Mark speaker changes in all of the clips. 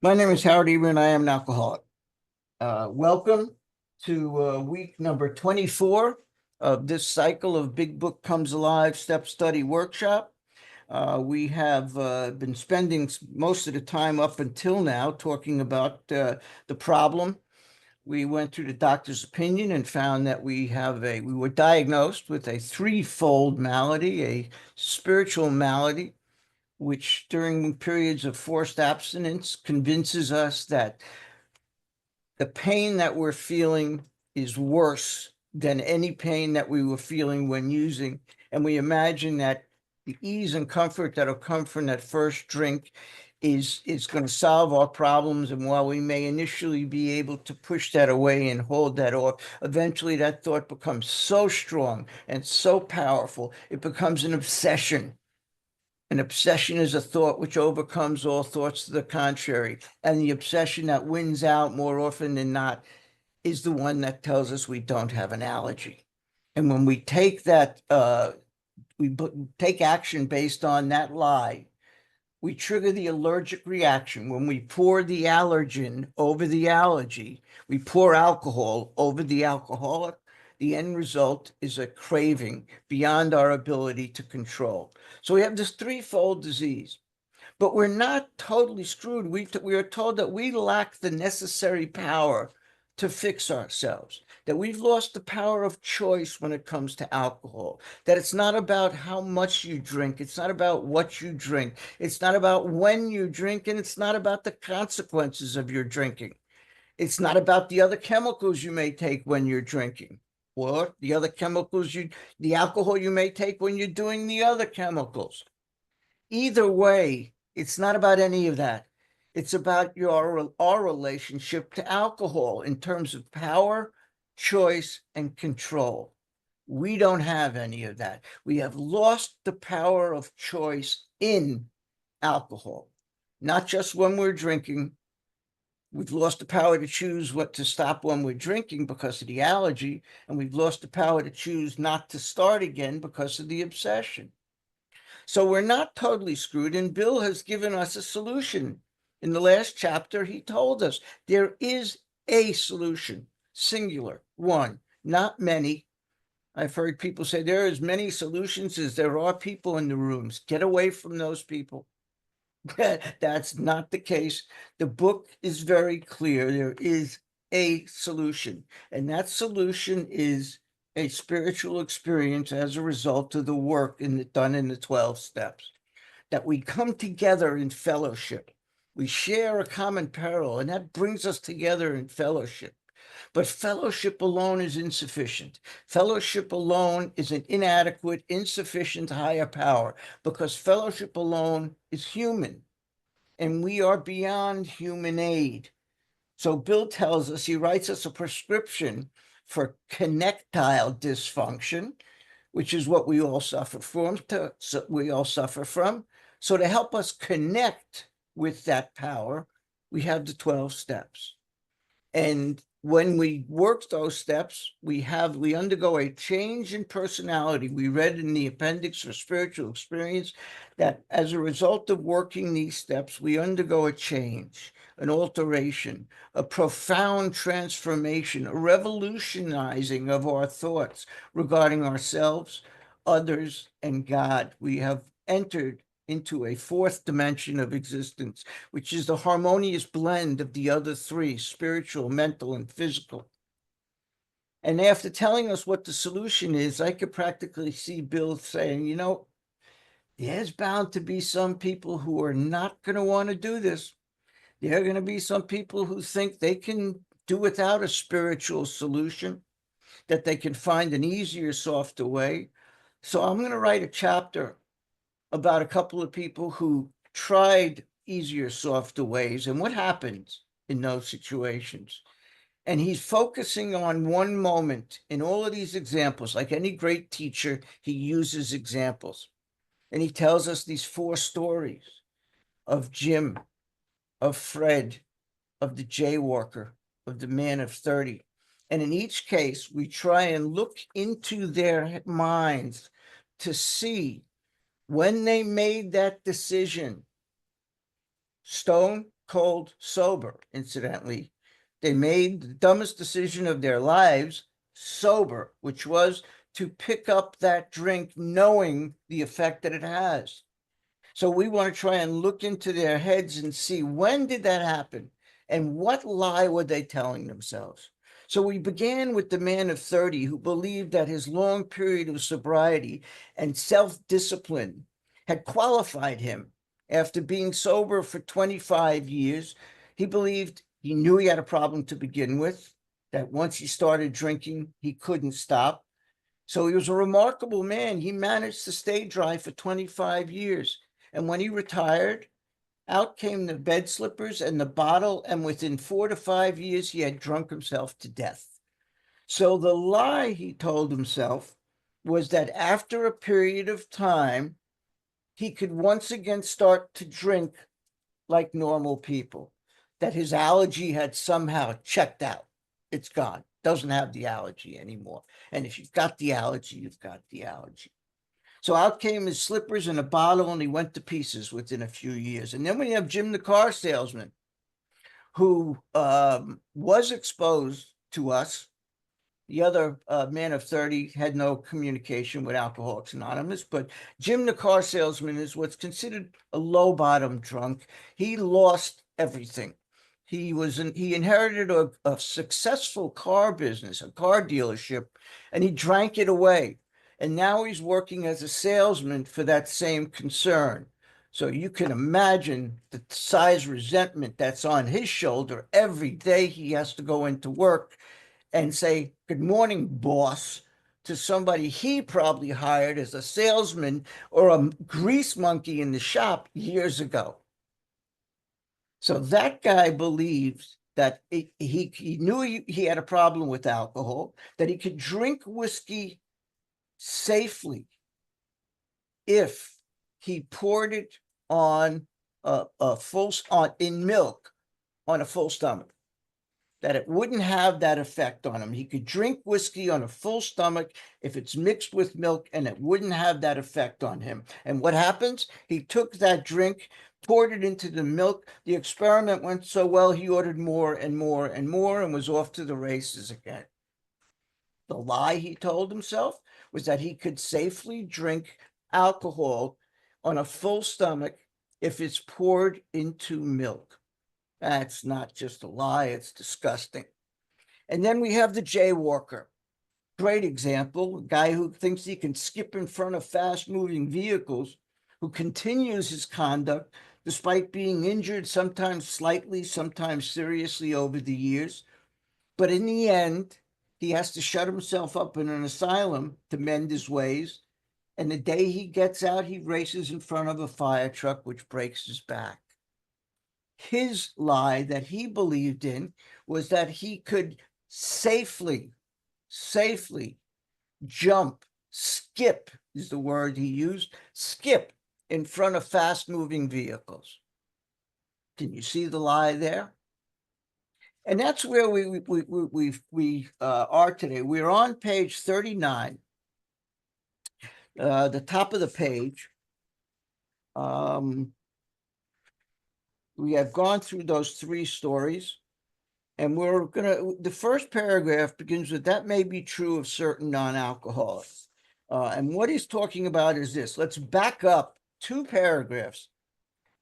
Speaker 1: My name is Howard Eber, and I am an alcoholic. Welcome to week number 24 of this cycle of Big Book Comes Alive Step Study Workshop. We have been spending most of the time up until now talking about the problem. We went through the doctor's opinion and found that we were diagnosed with a threefold malady, a spiritual malady, which during periods of forced abstinence convinces us that the pain that we're feeling is worse than any pain that we were feeling when using. And we imagine that the ease and comfort that'll come from that first drink is going to solve our problems. And while we may initially be able to push that away and hold that off, eventually that thought becomes so strong and so powerful, it becomes an obsession. An obsession is a thought which overcomes all thoughts to the contrary. And the obsession that wins out more often than not is the one that tells us we don't have an allergy. And when we take that, we take action based on that lie, we trigger the allergic reaction. When we pour the allergen over the allergy, we pour alcohol over the alcoholic. The end result is a craving beyond our ability to control. So we have this threefold disease, but we're not totally screwed. We are told that we lack the necessary power to fix ourselves, that we've lost the power of choice when it comes to alcohol, that it's not about how much you drink, it's not about what you drink, it's not about when you drink, and it's not about the consequences of your drinking. It's not about the other chemicals you may take when you're drinking, or the alcohol you may take when you're doing the other chemicals. Either way, it's not about any of that. It's about our relationship to alcohol in terms of power, choice, and control. We don't have any of that. We have lost the power of choice in alcohol, not just when we're drinking. We've lost the power to choose what to stop when we're drinking because of the allergy, and we've lost the power to choose not to start again because of the obsession. So we're not totally screwed. And Bill has given us a solution. In the last chapter, he told us there is a solution, singular, one, not many. I've heard people say there are as many solutions as there are people in the rooms. Get away from those people. That's not the case. The book is very clear. There is a solution, and that solution is a spiritual experience as a result of the work done in the 12 steps. That we come together in fellowship. We share a common peril, and that brings us together in fellowship. But fellowship alone is insufficient. Fellowship alone is an inadequate, insufficient higher power because fellowship alone is human and we are beyond human aid. So Bill tells us, he writes us a prescription for connectile dysfunction, which is what we all suffer from. So to help us connect with that power, we have the 12 steps. And when we work those steps, we undergo a change in personality. We read in the appendix for spiritual experience that as a result of working these steps, we undergo a change, an alteration, a profound transformation, a revolutionizing of our thoughts regarding ourselves, others, and God. We have entered into a fourth dimension of existence, which is the harmonious blend of the other three, spiritual, mental, and physical. And after telling us what the solution is, I could practically see Bill saying, there's bound to be some people who are not going to want to do this. There are going to be some people who think they can do without a spiritual solution, that they can find an easier, softer way. So I'm going to write a chapter about a couple of people who tried easier, softer ways and what happens in those situations. And he's focusing on one moment in all of these examples. Like any great teacher, he uses examples. And he tells us these four stories of Jim, of Fred, of the jaywalker, of the man of 30. And in each case, we try and look into their minds to see when they made that decision, stone cold sober, incidentally. They made the dumbest decision of their lives sober, which was to pick up that drink knowing the effect that it has. So we want to try and look into their heads and see, when did that happen and what lie were they telling themselves? So we began with the man of 30 who believed that his long period of sobriety and self-discipline had qualified him. After being sober for 25 years, he believed he knew he had a problem to begin with, that once he started drinking, he couldn't stop. So he was a remarkable man. He managed to stay dry for 25 years. And when he retired, out came the bed slippers and the bottle, and within 4 to 5 years, he had drunk himself to death. So the lie he told himself was that after a period of time, he could once again start to drink like normal people, that his allergy had somehow checked out. It's gone, doesn't have the allergy anymore. And if you've got the allergy, you've got the allergy. So out came his slippers and a bottle, and he went to pieces within a few years. And then we have Jim, the car salesman, who was exposed to us. The other man of 30 had no communication with Alcoholics Anonymous, but Jim, the car salesman, is what's considered a low bottom drunk. He lost everything. He inherited a successful car business, a car dealership, and he drank it away. And now he's working as a salesman for that same concern. So you can imagine the size resentment that's on his shoulder. Every day he has to go into work and say, "Good morning, boss," to somebody he probably hired as a salesman or a grease monkey in the shop years ago. So that guy believes that he knew he had a problem with alcohol, that he could drink whiskey safely if he poured it on in milk on a full stomach, that it wouldn't have that effect on him. He could drink whiskey on a full stomach if it's mixed with milk, and it wouldn't have that effect on him. And what happens? He took that drink, poured it into the milk. The experiment went so well, he ordered more and more and more and was off to the races again. The lie he told himself was that he could safely drink alcohol on a full stomach if it's poured into milk. That's not just a lie, it's disgusting. And then we have the jaywalker. Great example, a guy who thinks he can skip in front of fast-moving vehicles, who continues his conduct despite being injured, sometimes slightly, sometimes seriously over the years. But in the end, he has to shut himself up in an asylum to mend his ways. And the day he gets out, he races in front of a fire truck, which breaks his back. His lie that he believed in was that he could safely jump, skip is the word he used, skip in front of fast-moving vehicles. Can you see the lie there? And that's where we are today. We're on page 39, the top of the page. We have gone through those 3 stories, and the first paragraph begins with, "That may be true of certain non-alcoholics." And what he's talking about is this. Let's back up 2 paragraphs,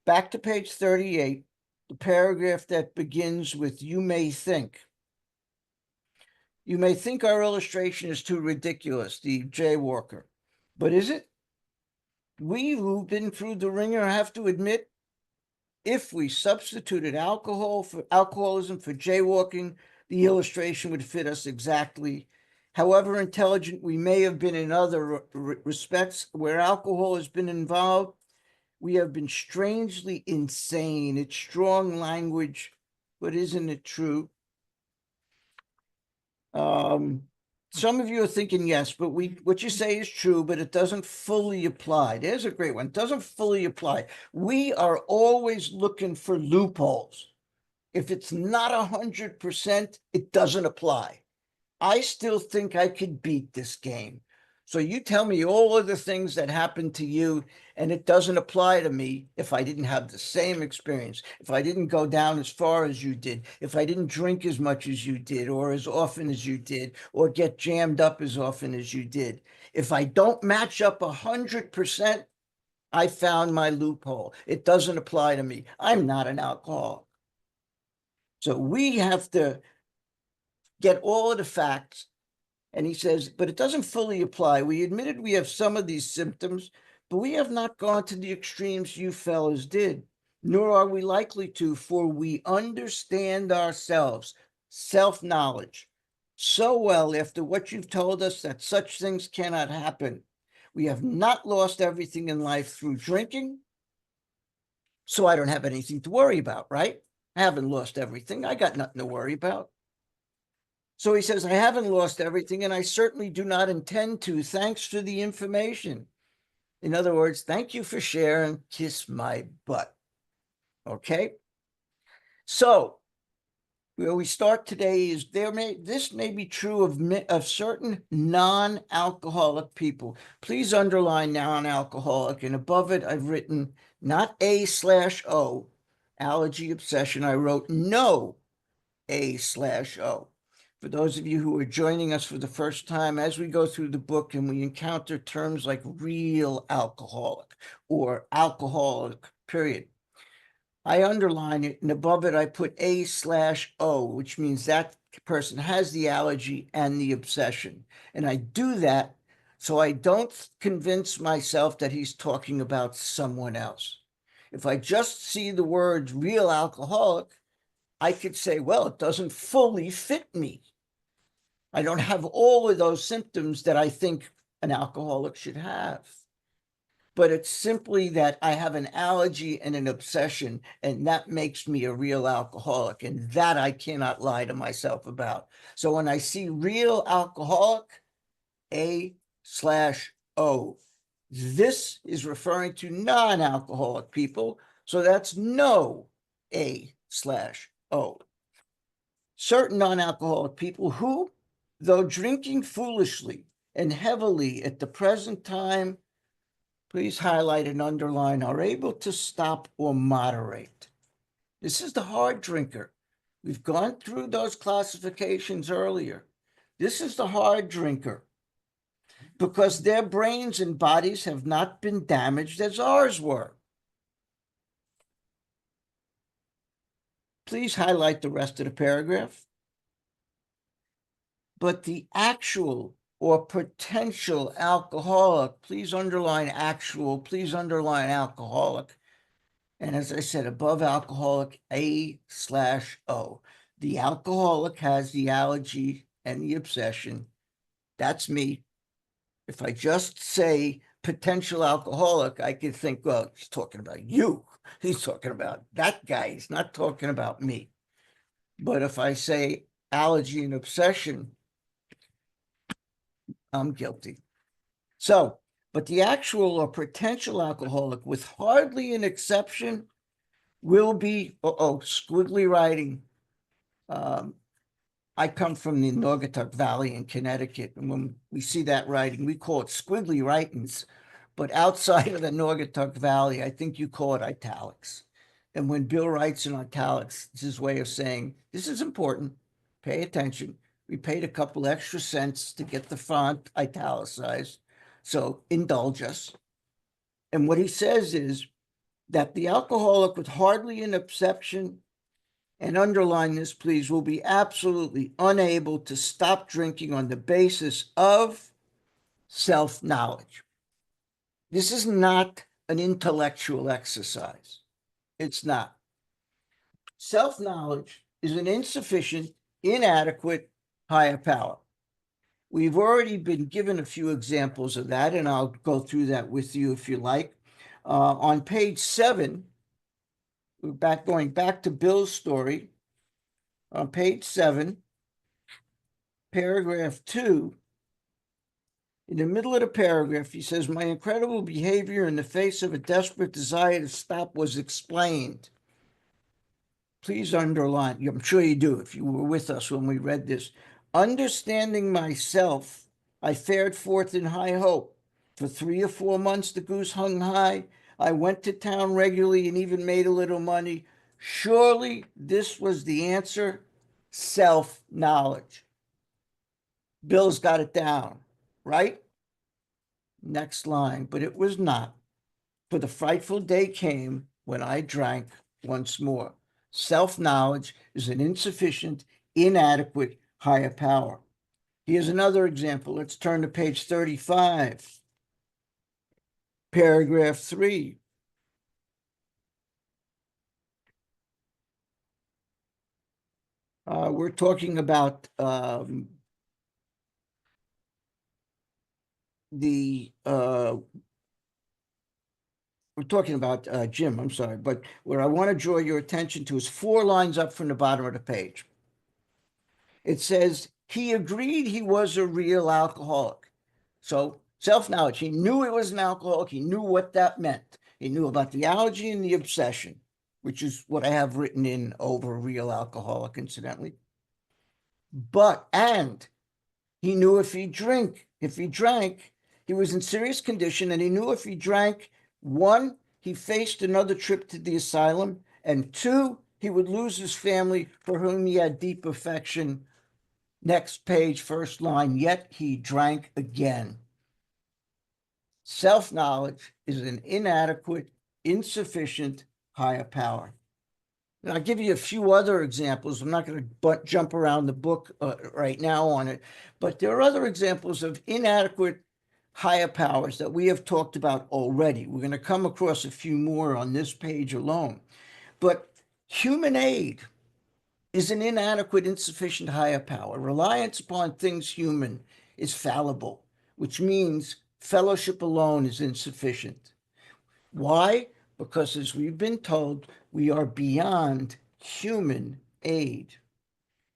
Speaker 1: back to page 38, the paragraph that begins with, "You may think." You may think our illustration is too ridiculous, the jaywalker, but is it? We who've been through the ringer have to admit, if we substituted alcoholism for jaywalking, the illustration would fit us exactly. However intelligent we may have been in other respects, where alcohol has been involved, we have been strangely insane. It's strong language, but isn't it true? Some of you are thinking, yes, but what you say is true, but it doesn't fully apply. There's a great one. It doesn't fully apply. We are always looking for loopholes. If it's not 100%, it doesn't apply. I still think I could beat this game. So you tell me all of the things that happened to you, and it doesn't apply to me if I didn't have the same experience, if I didn't go down as far as you did, if I didn't drink as much as you did, or as often as you did, or get jammed up as often as you did. If I don't match up 100%, I found my loophole. It doesn't apply to me. I'm not an alcoholic. So we have to get all of the facts. And he says, but it doesn't fully apply. We admitted we have some of these symptoms, but we have not gone to the extremes you fellows did, nor are we likely to, for we understand ourselves, self-knowledge, so well after what you've told us that such things cannot happen. We have not lost everything in life through drinking, so I don't have anything to worry about, right? I haven't lost everything. I got nothing to worry about. So he says, I haven't lost everything, and I certainly do not intend to. Thanks for the information. In other words, thank you for sharing. Kiss my butt. Okay. So where we start today is this may be true of certain non-alcoholic people. Please underline non-alcoholic, and above it I've written not A/O, allergy obsession. I wrote no A/O. For those of you who are joining us for the first time, as we go through the book and we encounter terms like real alcoholic or alcoholic, period, I underline it, and above it I put A/O, which means that person has the allergy and the obsession. And I do that so I don't convince myself that he's talking about someone else. If I just see the words real alcoholic, I could say, well, it doesn't fully fit me. I don't have all of those symptoms that I think an alcoholic should have. But it's simply that I have an allergy and an obsession, and that makes me a real alcoholic. And that I cannot lie to myself about. So when I see real alcoholic, A/O, this is referring to non-alcoholic people. So that's no A/O. Certain non-alcoholic people who, though drinking foolishly and heavily at the present time, please highlight and underline, are able to stop or moderate. This is the hard drinker. We've gone through those classifications earlier. This is the hard drinker because their brains and bodies have not been damaged as ours were. Please highlight the rest of the paragraph. But the actual or potential alcoholic, please underline actual, please underline alcoholic. And as I said, above alcoholic, A/O. The alcoholic has the allergy and the obsession. That's me. If I just say potential alcoholic, I could think, well, he's talking about you. He's talking about that guy. He's not talking about me. But if I say allergy and obsession, I'm guilty. So, but the actual or potential alcoholic, with hardly an exception, will be, squiggly writing. I come from the Naugatuck Valley in Connecticut, and when we see that writing, we call it squiggly writings. But outside of the Naugatuck Valley, I think you call it italics. And when Bill writes in italics, it's his way of saying, this is important, pay attention. We paid a couple extra cents to get the font italicized, so indulge us. And what he says is that the alcoholic with hardly an exception, and underline this, please, will be absolutely unable to stop drinking on the basis of self-knowledge. This is not an intellectual exercise. It's not. Self-knowledge is an insufficient, inadequate higher power. We've already been given a few examples of that, and I'll go through that with you if you like. On page 7, going back to Bill's story, on page 7, paragraph 2, in the middle of the paragraph, he says, my incredible behavior in the face of a desperate desire to stop was explained. Please underline, I'm sure you do if you were with us when we read this. Understanding myself I fared forth in high hope. For 3 or 4 months the goose hung high. I went to town regularly and even made a little money. Surely this was the answer: self-knowledge. Bill's got it down, right? Next line. But it was not. For the frightful day came when I drank once more. Self-knowledge is an insufficient, inadequate higher power. Here's another example. Let's turn to page 35, paragraph 3. We're talking about Jim, I'm sorry, but what I want to draw your attention to is 4 lines up from the bottom of the page. It says, he agreed he was a real alcoholic. So self-knowledge, he knew he was an alcoholic. He knew what that meant. He knew about the allergy and the obsession, which is what I have written in over real alcoholic, incidentally. And he knew if he drank, he was in serious condition, and he knew if he drank, 1, he faced another trip to the asylum, and 2, he would lose his family for whom he had deep affection. Next page, first line, yet he drank again. Self-knowledge is an inadequate, insufficient higher power. And I'll give you a few other examples. I'm not going to jump around the book right now on it, but there are other examples of inadequate higher powers that we have talked about already. We're going to come across a few more on this page alone. But human aid is an inadequate, insufficient higher power. Reliance upon things human is fallible, which means fellowship alone is insufficient. Why? Because, as we've been told, we are beyond human aid.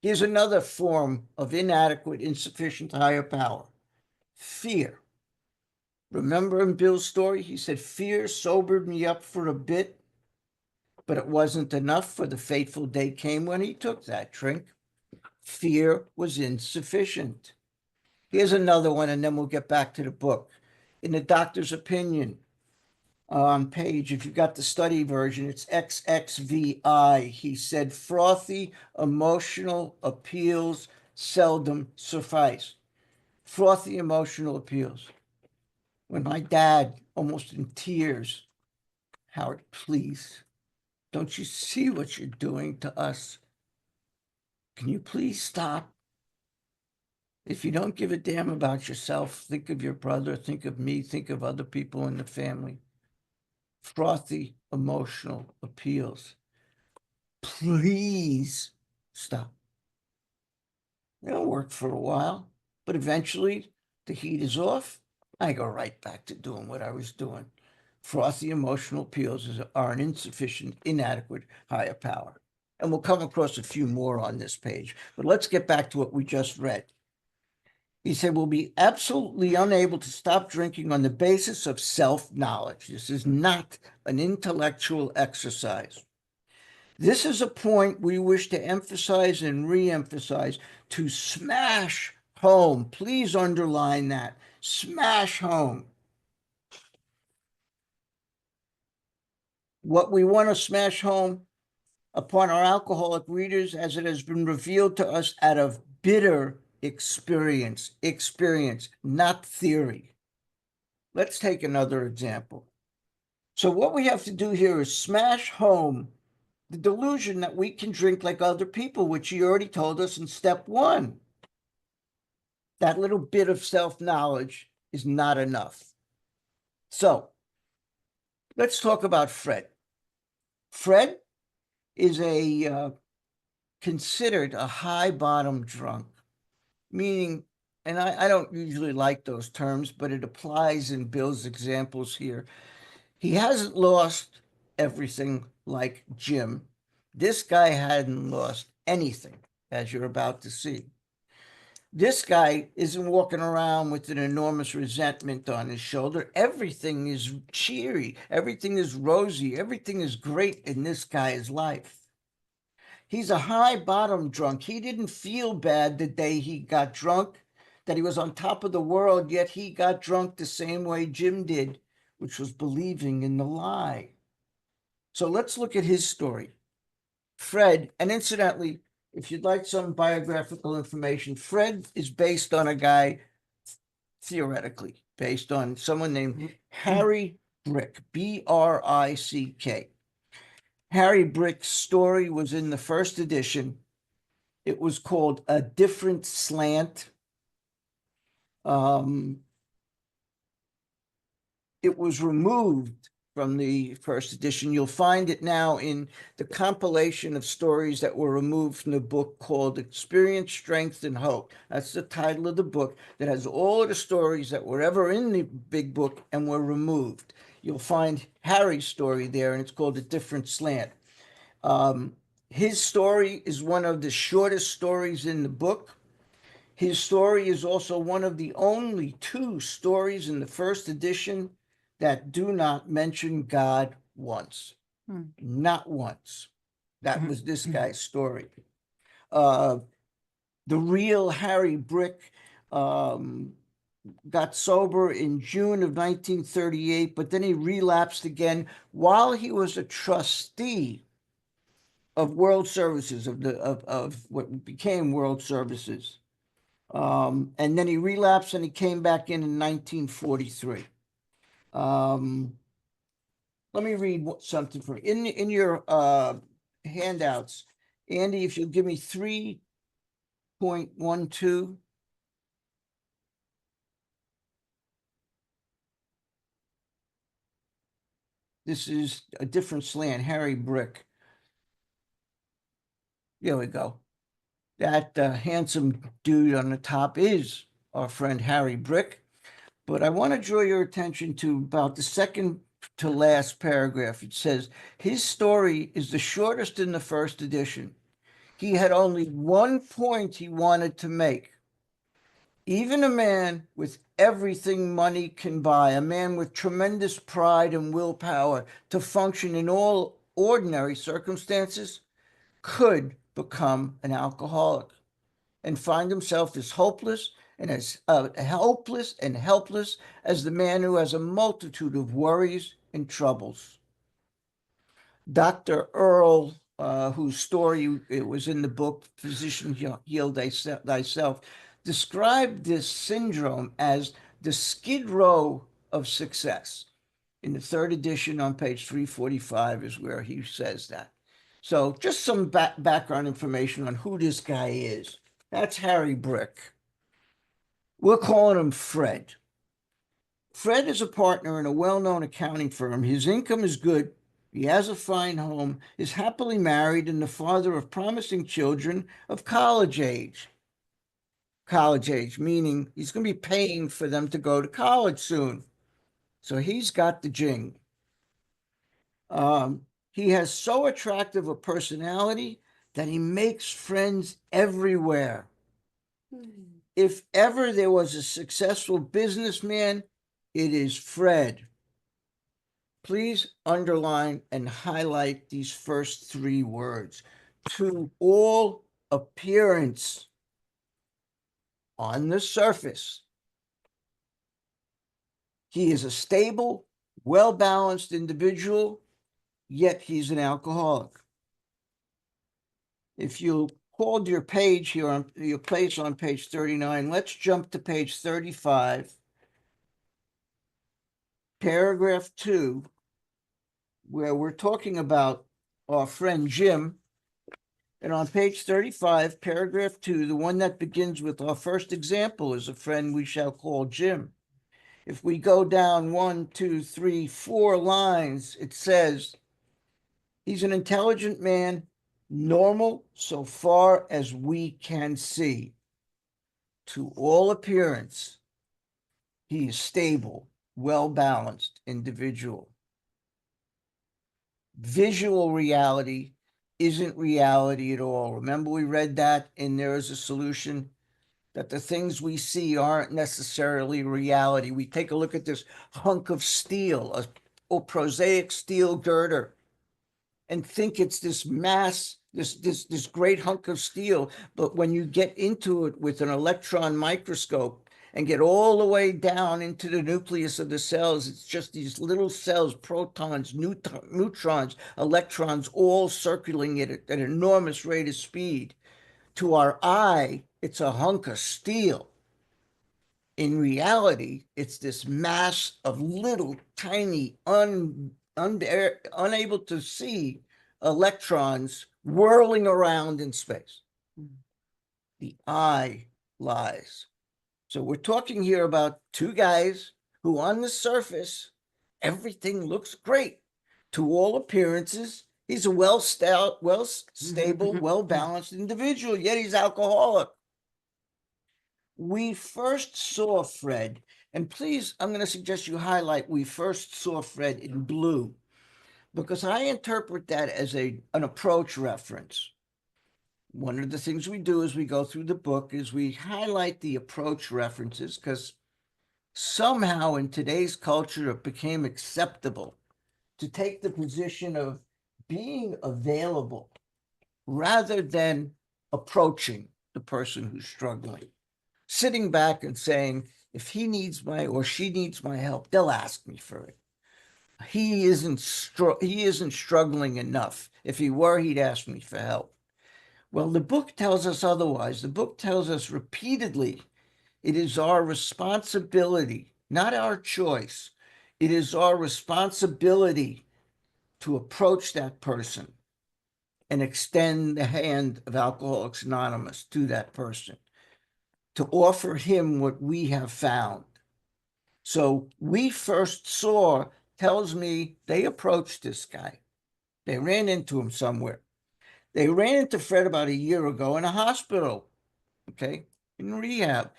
Speaker 1: Here's another form of inadequate, insufficient higher power: fear. Remember in Bill's story, he said, fear sobered me up for a bit, but it wasn't enough, for the fateful day came when he took that drink. Fear was insufficient. Here's another one, and then we'll get back to the book. In the doctor's opinion, on page, if you've got the study version, it's XXVI. He said, frothy emotional appeals seldom suffice. Frothy emotional appeals. When my dad, almost in tears, Howard, please, don't you see what you're doing to us? Can you please stop? If you don't give a damn about yourself, think of your brother, think of me, think of other people in the family. Frothy emotional appeals. Please stop. It'll work for a while, but eventually the heat is off. I go right back to doing what I was doing. Frothy emotional appeals are an insufficient, inadequate higher power. And we'll come across a few more on this page. But let's get back to what we just read. He said, we'll be absolutely unable to stop drinking on the basis of self-knowledge. This is not an intellectual exercise. This is a point we wish to emphasize and re-emphasize, to smash home. Please underline that. Smash home. What we want to smash home upon our alcoholic readers, as it has been revealed to us out of bitter experience, not theory. Let's take another example. So what we have to do here is smash home the delusion that we can drink like other people, which he already told us in step 1. That little bit of self-knowledge is not enough. So let's talk about Fred. Fred is considered a high bottom drunk, meaning, and I don't usually like those terms, but it applies in Bill's examples here. He hasn't lost everything like Jim. This guy hadn't lost anything, as you're about to see. This guy isn't walking around with an enormous resentment on his shoulder. Everything is cheery. Everything is rosy. Everything is great in this guy's life. He's a high bottom drunk. He didn't feel bad the day he got drunk that he was on top of the world, yet he got drunk the same way Jim did, which was believing in the lie. So let's look at his story. Fred, and incidentally, if you'd like some biographical information, Fred is based on a guy, theoretically, based on someone named Harry Brick, Brick. Harry Brick's story was in the first edition. It was called A Different Slant. It was removed from the first edition. You'll find it now in the compilation of stories that were removed from the book called Experience, Strength, and Hope. That's the title of the book that has all of the stories that were ever in the big book and were removed. You'll find Harry's story there, and it's called A Different Slant. His story is one of the shortest stories in the book. His story is also one of the only two stories in the first edition that do not mention God once. Not once. That was this guy's story. The real Harry Brick got sober in June of 1938, but then he relapsed again while he was a trustee of World Services, of what became World Services. And then he relapsed and he came back in 1943. Let me read something for you. In your handouts, Andy, if you'll give me 3.12. This is A Different Slant, Harry Brick. There we go. That handsome dude on the top is our friend Harry Brick. But I want to draw your attention to about the second to last paragraph. It says, his story is the shortest in the first edition. He had only one point he wanted to make. Even a man with everything money can buy, a man with tremendous pride and willpower to function in all ordinary circumstances, could become an alcoholic and find himself as hopeless and helpless as the man who has a multitude of worries and troubles. Dr. Earl, whose story it was in the book, Physician Heal Thyself, described this syndrome as the skid row of success. In the third edition on page 345 is where he says that. So just some background information on who this guy is. That's Harry Brick. We're calling him Fred. Fred is a partner in a well-known accounting firm. His income is good. He has a fine home, is happily married, and the father of promising children of college age. College age, meaning he's going to be paying for them to go to college soon. So he's got the jing. He has so attractive a personality that he makes friends everywhere. If ever there was a successful businessman, it is Fred. Please underline and highlight these first three words. To all appearance, on the surface, he is a stable, well-balanced individual, yet he's an alcoholic. If you hold your page here on your place on page 39, let's jump to page 35, paragraph 2, where we're talking about our friend Jim. And on page 35, paragraph 2, the one that begins with our first example is a friend we shall call Jim. If we go down 1, 2, 3, 4 lines, it says, he's an intelligent man, normal so far as we can see. To all appearance, he is stable, well-balanced individual. Visual reality isn't reality at all. Remember, we read that in There Is a Solution, that the things we see aren't necessarily reality. We take a look at this hunk of steel, a prosaic steel girder, and think it's this mass, this great hunk of steel. But when you get into it with an electron microscope and get all the way down into the nucleus of the cells, it's just these little cells, protons, neutrons, electrons, all circling it at an enormous rate of speed. To our eye, it's a hunk of steel. In reality, it's this mass of little tiny, unable to see electrons whirling around in space. The eye lies. So we're talking here about two guys who on the surface, everything looks great. To all appearances, he's a stable, well-balanced individual, yet he's alcoholic. We first saw Fred, and please, I'm going to suggest you highlight we first saw Fred in blue, because I interpret that as an approach reference. One of the things we do as we go through the book is we highlight the approach references, because somehow in today's culture it became acceptable to take the position of being available rather than approaching the person who's struggling. Sitting back and saying, if he needs or she needs my help, they'll ask me for it. He isn't struggling enough. If he were, he'd ask me for help. Well, the book tells us otherwise. The book tells us repeatedly it is our responsibility, not our choice. It is our responsibility to approach that person and extend the hand of Alcoholics Anonymous to that person, to offer him what we have found. So we first saw tells me they approached this guy. They ran into him somewhere. They ran into Fred about a year ago in a hospital, okay, in rehab.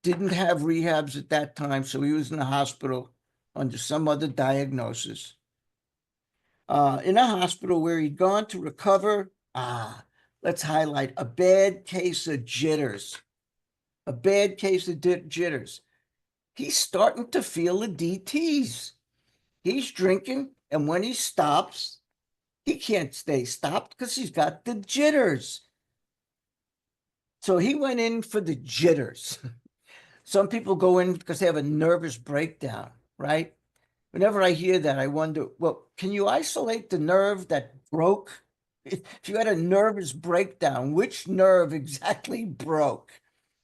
Speaker 1: Didn't have rehabs at that time, so he was in the hospital under some other diagnosis. In a hospital where he'd gone to recover, let's highlight a bad case of jitters. A bad case of jitters. He's starting to feel the DTs. He's drinking, and when he stops, he can't stay stopped because he's got the jitters. So he went in for the jitters. Some people go in because they have a nervous breakdown, right? Whenever I hear that, I wonder, well, can you isolate the nerve that broke? If you had a nervous breakdown, which nerve exactly broke?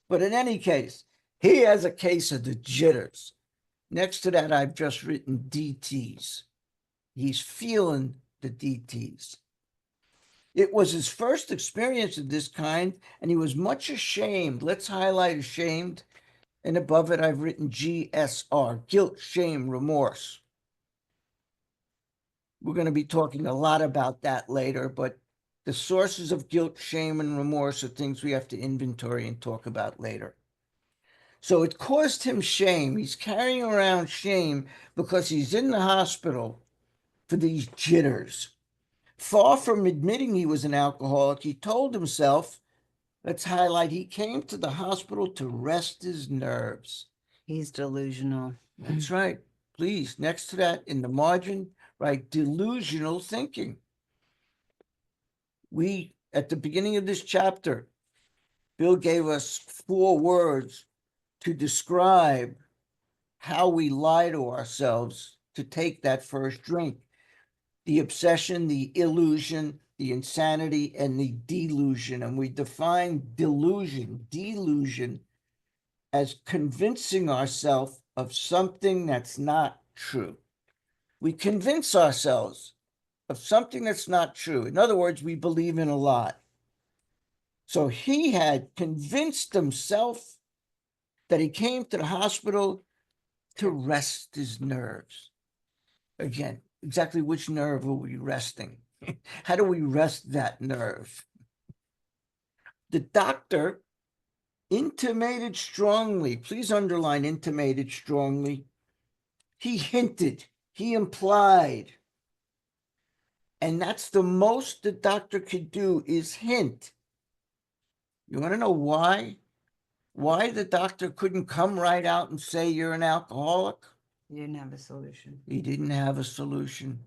Speaker 1: But in any case, he has a case of the jitters. Next to that, I've just written DTs. He's feeling the DTs. It was his first experience of this kind, and he was much ashamed. Let's highlight ashamed. And above it, I've written GSR, guilt, shame, remorse. We're going to be talking a lot about that later, but the sources of guilt, shame, and remorse are things we have to inventory and talk about later. So it caused him shame. He's carrying around shame because he's in the hospital for these jitters. Far from admitting he was an alcoholic, he told himself, let's highlight, he came to the hospital to rest his nerves.
Speaker 2: He's delusional.
Speaker 1: That's right. Please, next to that in the margin, write delusional thinking. We, at the beginning of this chapter, Bill gave us 4 words to describe how we lie to ourselves to take that first drink. The obsession, the illusion, the insanity, and the delusion. And we define delusion, as convincing ourselves of something that's not true. We convince ourselves of something that's not true. In other words, we believe in a lie. So he had convinced himself that he came to the hospital to rest his nerves. Again, exactly which nerve are we resting? How do we rest that nerve? The doctor intimated strongly, please underline intimated strongly. He hinted, he implied. And that's the most the doctor could do is hint. You want to know why? Why the doctor couldn't come right out and say you're an alcoholic?
Speaker 2: He didn't have a solution.
Speaker 1: He didn't have a solution.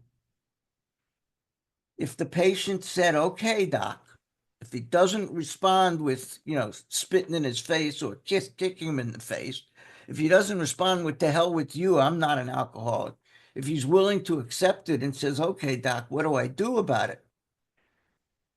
Speaker 1: If the patient said, okay, doc, if he doesn't respond with, spitting in his face or kicking him in the face, if he doesn't respond with "to hell with you, I'm not an alcoholic," if he's willing to accept it and says, okay, doc, what do I do about it?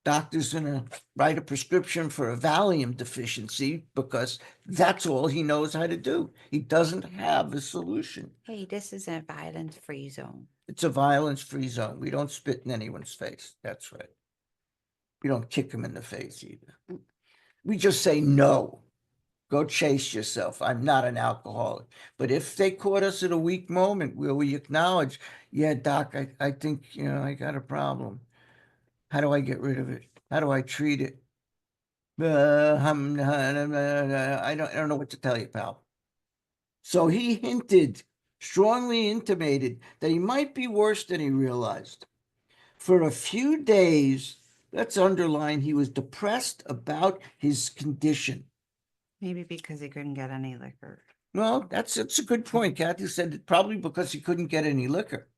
Speaker 1: Doctor's going to write a prescription for a Valium deficiency because that's all he knows how to do. He doesn't have a solution.
Speaker 2: Hey, this is a violence-free zone.
Speaker 1: It's a violence-free zone. We don't spit in anyone's face. That's right. We don't kick them in the face either. We just say, no, go chase yourself. I'm not an alcoholic. But if they caught us at a weak moment where we acknowledge, yeah, doc, I think, I got a problem. How do I get rid of it? How do I treat it? I don't know what to tell you, pal. So he hinted, strongly intimated that he might be worse than he realized. For a few days, let's underline, he was depressed about his condition.
Speaker 2: Maybe because he couldn't get any liquor.
Speaker 1: Well, that's a good point. Kathy said probably because he couldn't get any liquor.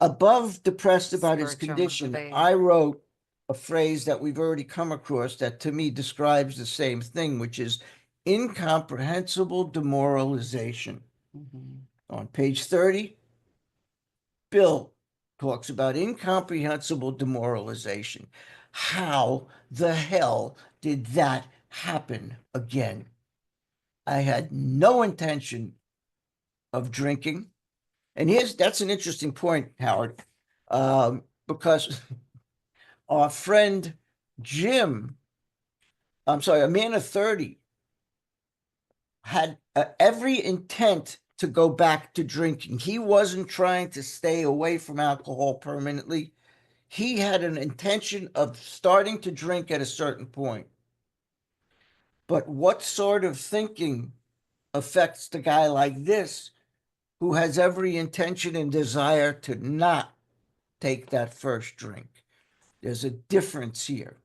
Speaker 1: Above depressed about his
Speaker 2: Spiritual
Speaker 1: condition,
Speaker 2: malady.
Speaker 1: I wrote a phrase that we've already come across that to me describes the same thing, which is incomprehensible demoralization.
Speaker 2: Mhm.
Speaker 1: On page 30, Bill talks about incomprehensible demoralization. How the hell did that happen again? I had no intention of drinking. And that's an interesting point, Howard, because our friend Jim, I'm sorry, a man of 30, had every intent to go back to drinking. He wasn't trying to stay away from alcohol permanently. He had an intention of starting to drink at a certain point. But what sort of thinking affects the guy like this who has every intention and desire to not take that first drink? There's a difference here.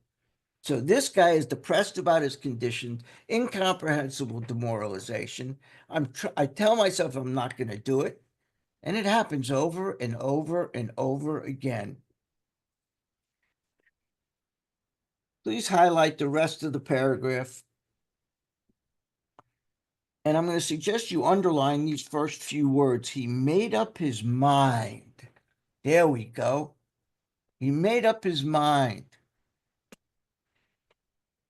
Speaker 1: So this guy is depressed about his condition, incomprehensible demoralization. I tell myself I'm not going to do it, and it happens over and over and over again. Please highlight the rest of the paragraph. And I'm going to suggest you underline these first few words. He made up his mind. There we go. He made up his mind.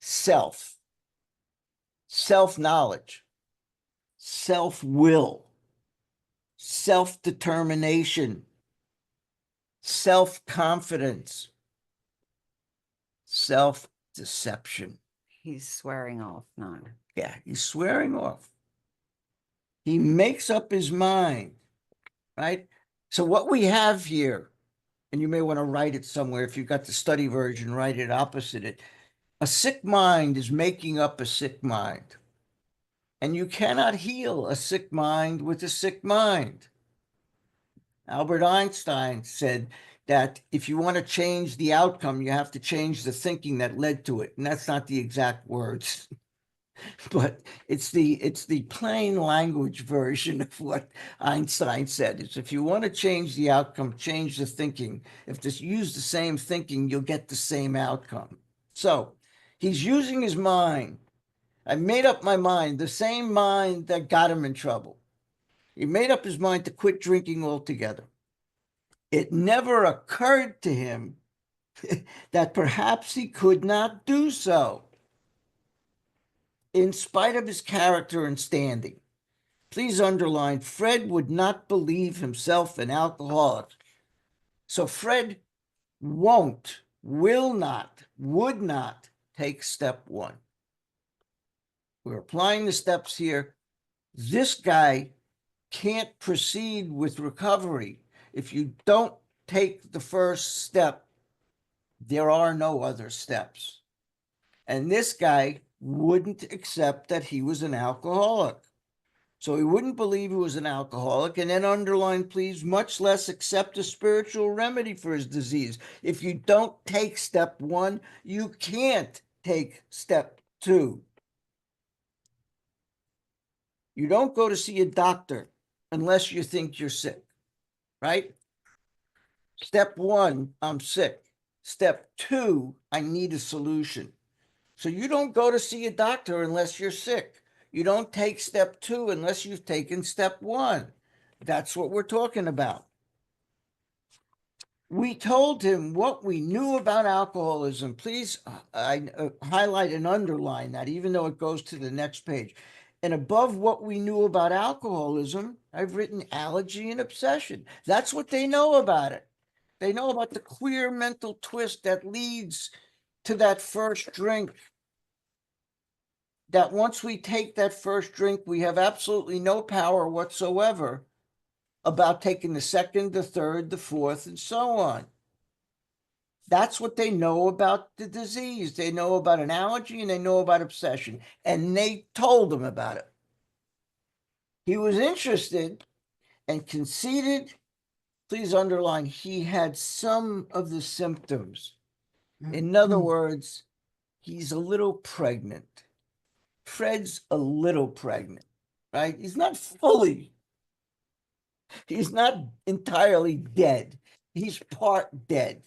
Speaker 1: Self-knowledge, self-will, self-determination, self-confidence, self-deception.
Speaker 2: He's swearing off now.
Speaker 1: Yeah, he's swearing off. He makes up his mind, right? So what we have here, and you may want to write it somewhere. If you've got the study version, write it opposite it. A sick mind is making up a sick mind. And you cannot heal a sick mind with a sick mind. Albert Einstein said that if you want to change the outcome, you have to change the thinking that led to it. And that's not the exact words, but it's the plain language version of what Einstein said. Is if you want to change the outcome, change the thinking. If you use the same thinking, you'll get the same outcome. So he's using his mind. I made up my mind, the same mind that got him in trouble. He made up his mind to quit drinking altogether. It never occurred to him that perhaps he could not do so, in spite of his character and standing. Please underline, Fred would not believe himself an alcoholic. So Fred won't, will not, would not take step one. We're applying the steps here. This guy can't proceed with recovery if you don't take the first step. There are no other steps. And this guy wouldn't accept that he was an alcoholic. So he wouldn't believe he was an alcoholic, and then underline, please, much less accept a spiritual remedy for his disease. If you don't take step one, you can't take step two. You don't go to see a doctor unless you think you're sick, right? Step one, I'm sick. Step two, I need a solution. So you don't go to see a doctor unless you're sick. You don't take step two unless you've taken step one. That's what we're talking about. We told him what we knew about alcoholism. Please highlight and underline that, even though it goes to the next page. And above what we knew about alcoholism, I've written allergy and obsession. That's what they know about it. They know about the queer mental twist that leads to that first drink. That once we take that first drink, we have absolutely no power whatsoever about taking the second, the third, the fourth, and so on. That's what they know about the disease. They know about an allergy and they know about obsession. And they told him about it. He was interested and conceded. Please underline, he had some of the symptoms. In other words, he's a little pregnant. Fred's a little pregnant, right? He's not entirely dead. He's part dead.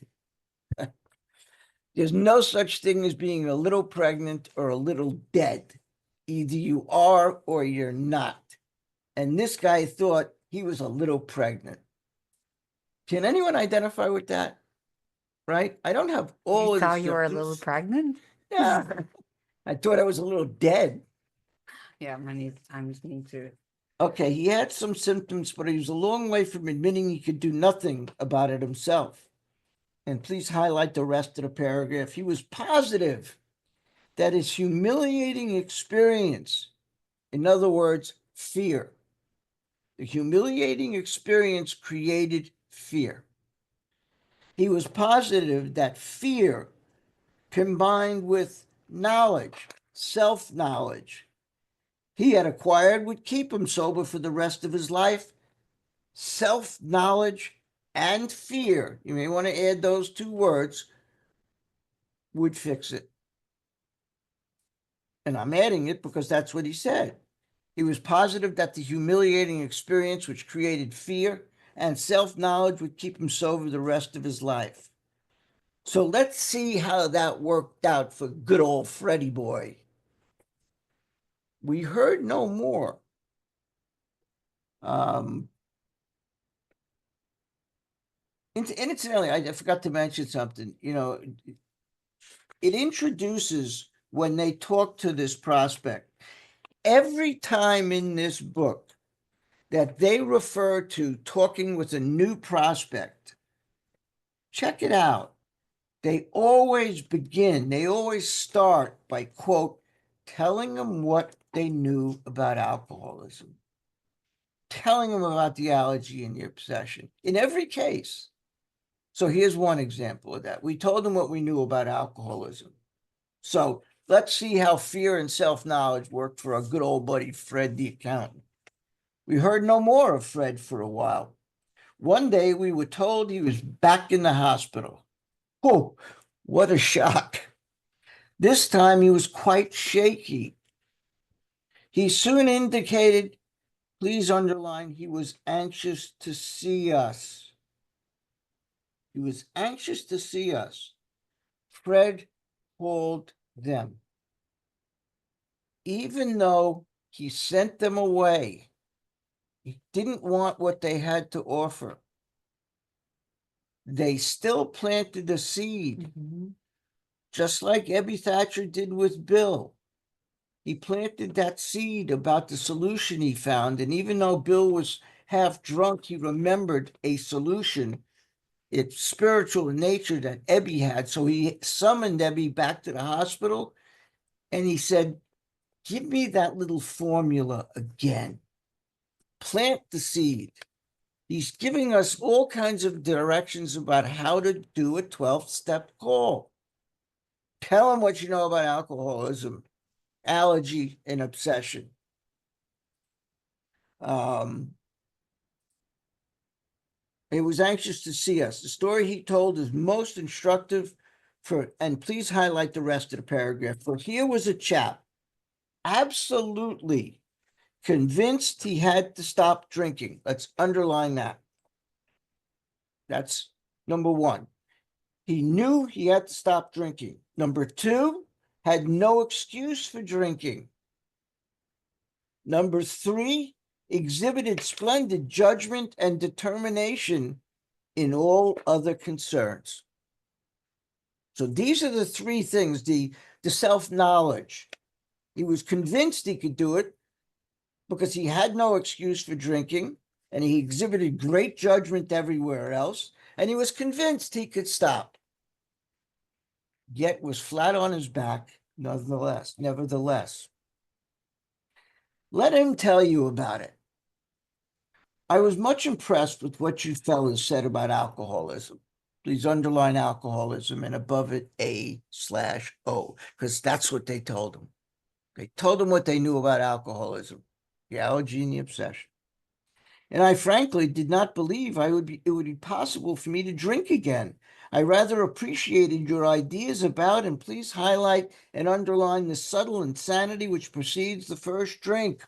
Speaker 1: There's no such thing as being a little pregnant or a little dead. Either you are or you're not. And this guy thought he was a little pregnant. Can anyone identify with that? Right? I don't have all
Speaker 2: You
Speaker 1: of the
Speaker 2: thought you were a little
Speaker 1: symptoms.
Speaker 2: pregnant?
Speaker 1: Yeah. I thought I was a little dead.
Speaker 2: Yeah, many times me too.
Speaker 1: Okay, he had some symptoms, but he was a long way from admitting he could do nothing about it himself. And please highlight the rest of the paragraph. He was positive that his humiliating experience, in other words, fear, the humiliating experience created fear. He was positive that fear combined with knowledge, self-knowledge, he had acquired would keep him sober for the rest of his life. Self-knowledge and fear, you may want to add those two words, would fix it. And I'm adding it because that's what he said. He was positive that the humiliating experience which created fear and self-knowledge would keep him sober the rest of his life. So let's see how that worked out for good old Freddie boy. We heard no more. Incidentally, I forgot to mention something. You know, it introduces when they talk to this prospect. Every time in this book that they refer to talking with a new prospect, check it out. They always start by, quote, telling them what they knew about alcoholism, telling them about the allergy and the obsession in every case. So here's one example of that. We told them what we knew about alcoholism. So let's see how fear and self-knowledge worked for our good old buddy, Fred, the accountant. We heard no more of Fred for a while. One day we were told he was back in the hospital. Oh, what a shock. This time he was quite shaky. He soon indicated, please underline, he was anxious to see us. He was anxious to see us. Fred called them. Even though he sent them away, he didn't want what they had to offer. They still planted a seed, just like Ebby Thatcher did with Bill. He planted that seed about the solution he found. And even though Bill was half drunk, he remembered a solution. It's spiritual in nature that Ebby had. So he summoned Ebby back to the hospital and he said, give me that little formula again. Plant the seed. He's giving us all kinds of directions about how to do a 12-step call. Tell him what you know about alcoholism, allergy, and obsession. He was anxious to see us. The story he told is most instructive and please highlight the rest of the paragraph. For here was a chap absolutely convinced he had to stop drinking. Let's underline that. That's, Number one, he knew he had to stop drinking. Number two, had no excuse for drinking. Number three, exhibited splendid judgment and determination in all other concerns. So these are the three things, the self-knowledge. He was convinced he could do it because he had no excuse for drinking, and he exhibited great judgment everywhere else, and he was convinced he could stop, yet was flat on his back nevertheless. Let him tell you about it. I was much impressed with what you fellas said about alcoholism. Please underline alcoholism and above it A/O, because that's what they told him. They told him what they knew about alcoholism, the allergy and the obsession. And I frankly did not believe it would be possible for me to drink again. I rather appreciated your ideas about, and please highlight and underline the subtle insanity which precedes the first drink.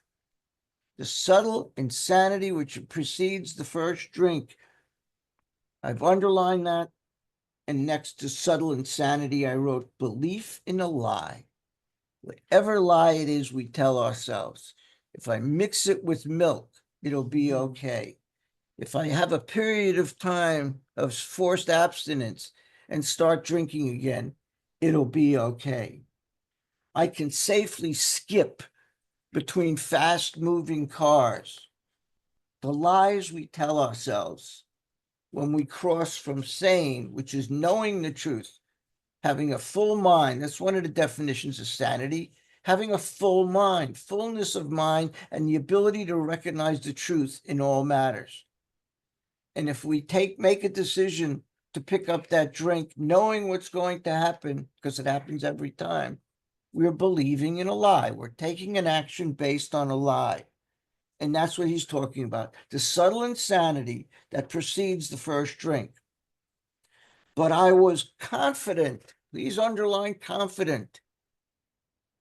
Speaker 1: The subtle insanity which precedes the first drink. I've underlined that. And next to subtle insanity, I wrote belief in a lie. Whatever lie it is we tell ourselves. If I mix it with milk, it'll be okay. If I have a period of time of forced abstinence and start drinking again, it'll be okay. I can safely skip between fast-moving cars. The lies we tell ourselves when we cross from sane, which is knowing the truth, having a full mind. That's one of the definitions of sanity. Having a full mind, fullness of mind, and the ability to recognize the truth in all matters. And if we make a decision to pick up that drink, knowing what's going to happen, because it happens every time, we're believing in a lie. We're taking an action based on a lie. And that's what he's talking about, the subtle insanity that precedes the first drink. But I was confident. Please underline confident.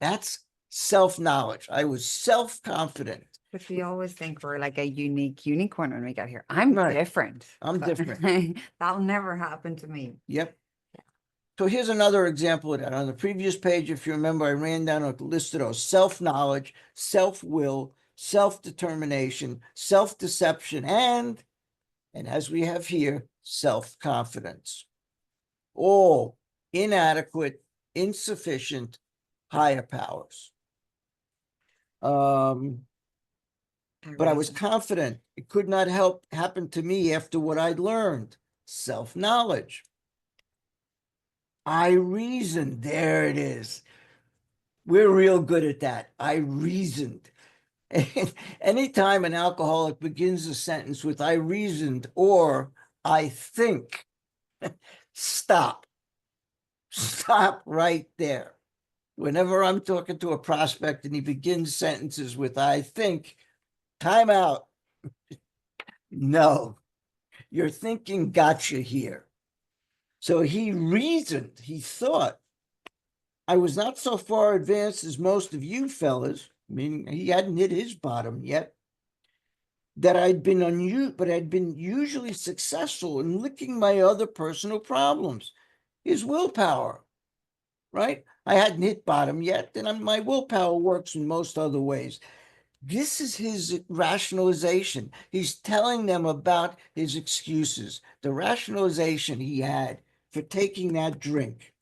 Speaker 1: That's self-knowledge. I was self-confident.
Speaker 2: But we always think we're like a unique unicorn when we get here. I'm
Speaker 1: Right.
Speaker 2: different.
Speaker 1: I'm different.
Speaker 2: That'll never happen to me.
Speaker 1: Yep. So here's another example of that. On the previous page, if you remember, I ran down a list of those: self-knowledge, self-will, self-determination, self-deception, and as we have here, self-confidence. All inadequate, insufficient, higher powers. But I was confident it could not happen to me after what I'd learned. Self-knowledge. I reasoned. There it is. We're real good at that. I reasoned. Anytime an alcoholic begins a sentence with "I reasoned" or "I think," stop. Stop right there. Whenever I'm talking to a prospect and he begins sentences with "I think," time out. No, your thinking got you here. So he reasoned, he thought. I was not so far advanced as most of you fellas. I mean, he hadn't hit his bottom yet. That I'd been usually successful in licking my other personal problems. His willpower, right? I hadn't hit bottom yet, and my willpower works in most other ways. This is his rationalization. He's telling them about his excuses, the rationalization he had for taking that drink.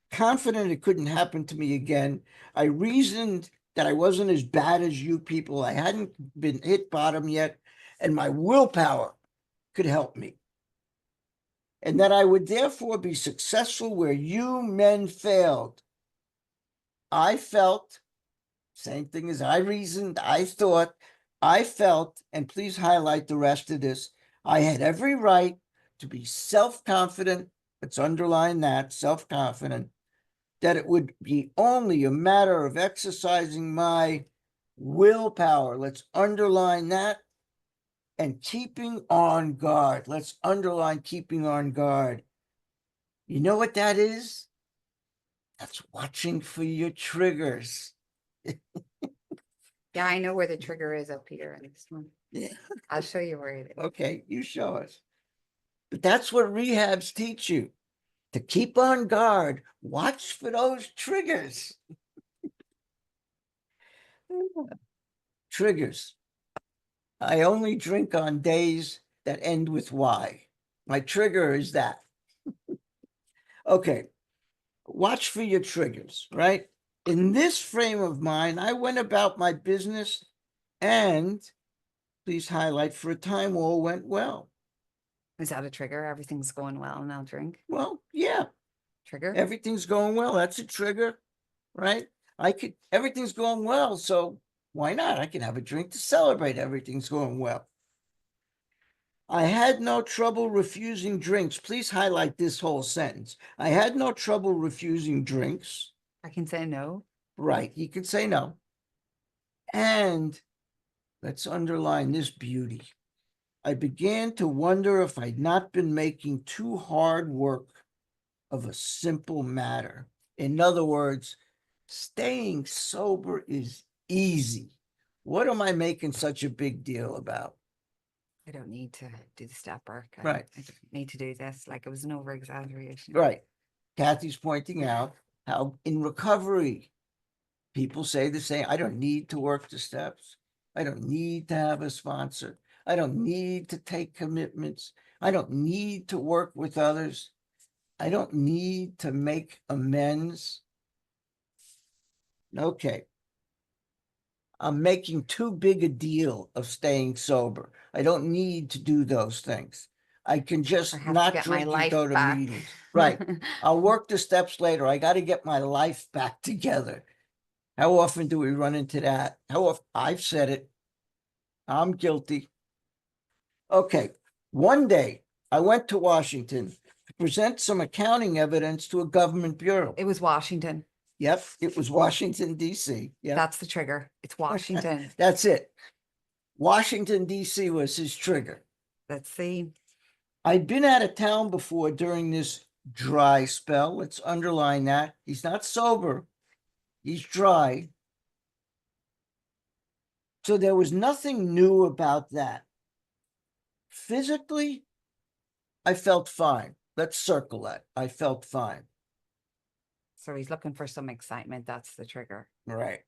Speaker 1: Confident it couldn't happen to me again. I reasoned that I wasn't as bad as you people. I hadn't been hit bottom yet, and my willpower could help me. And that I would therefore be successful where you men failed. I felt, same thing as I reasoned, I thought, I felt, and please highlight the rest of this, I had every right to be self-confident, let's underline that, self-confident, that it would be only a matter of exercising my willpower, let's underline that, and keeping on guard. Let's underline keeping on guard. You know what that is? That's watching for your triggers.
Speaker 2: Yeah, I know where the trigger is up here in this one.
Speaker 1: Yeah.
Speaker 2: I'll show you where it is.
Speaker 1: Okay, you show us. But that's what rehabs teach you, to keep on guard, watch for those triggers. Triggers. I only drink on days that end with Y. My trigger is that. Okay, watch for your triggers, right? In this frame of mind, I went about my business, and please highlight, for a time all went well.
Speaker 2: Is that a trigger? Everything's going well and I'll drink.
Speaker 1: Well, yeah,
Speaker 2: Trigger?
Speaker 1: everything's going well. That's a trigger, right? Everything's going well, so why not? I can have a drink to celebrate everything's going well. I had no trouble refusing drinks. Please highlight this whole sentence. I had no trouble refusing drinks.
Speaker 2: I can say no.
Speaker 1: Right, you can say no. And let's underline this beauty. I began to wonder if I'd not been making too hard work of a simple matter. In other words, staying sober is easy. What am I making such a big deal about?
Speaker 2: I don't need to do the step work.
Speaker 1: Right.
Speaker 2: I don't need to do this. Like, it was an over exaggeration.
Speaker 1: Right. Kathy's pointing out how in recovery, people say the same. I don't need to work the steps. I don't need to have a sponsor. I don't need to take commitments. I don't need to work with others. I don't need to make amends. Okay. I'm making too big a deal of staying sober. I don't need to do those things. I can
Speaker 2: I
Speaker 1: just
Speaker 2: have to
Speaker 1: not
Speaker 2: get my
Speaker 1: drink and
Speaker 2: life
Speaker 1: go to
Speaker 2: back.
Speaker 1: meetings. Right. I'll work the steps later. I got to get my life back together. How often do we run into that? How often? I've said it. I'm guilty. Okay. One day I went to Washington to present some accounting evidence to a government bureau.
Speaker 2: It was Washington.
Speaker 1: Yep. It was Washington, D.C. Yep.
Speaker 2: That's the trigger. It's Washington.
Speaker 1: That's it. Washington, D.C. was his trigger.
Speaker 2: Let's see.
Speaker 1: I'd been out of town before during this dry spell. Let's underline that. He's not sober. He's dry. So there was nothing new about that. Physically, I felt fine. Let's circle that. I felt fine.
Speaker 2: So he's looking for some excitement. That's the trigger.
Speaker 1: Right.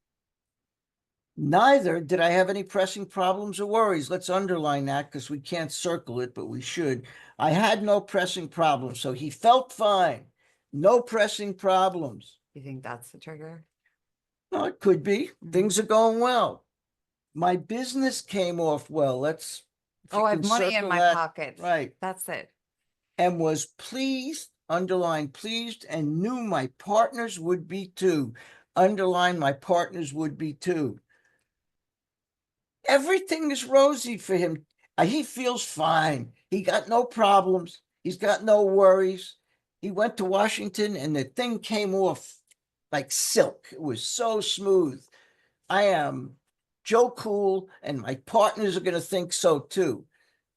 Speaker 1: Neither did I have any pressing problems or worries. Let's underline that because we can't circle it, but we should. I had no pressing problems. So he felt fine. No pressing problems.
Speaker 2: You think that's the trigger?
Speaker 1: No, it could be. Things are going well. My business came off well. Let's.
Speaker 2: Oh, I have money in my pocket.
Speaker 1: Right.
Speaker 2: That's it.
Speaker 1: And was pleased, underline pleased, and knew my partners would be too. Underline my partners would be too. Everything is rosy for him. He feels fine. He got no problems. He's got no worries. He went to Washington and the thing came off like silk. It was so smooth. I am Joe Cool, and my partners are going to think so too.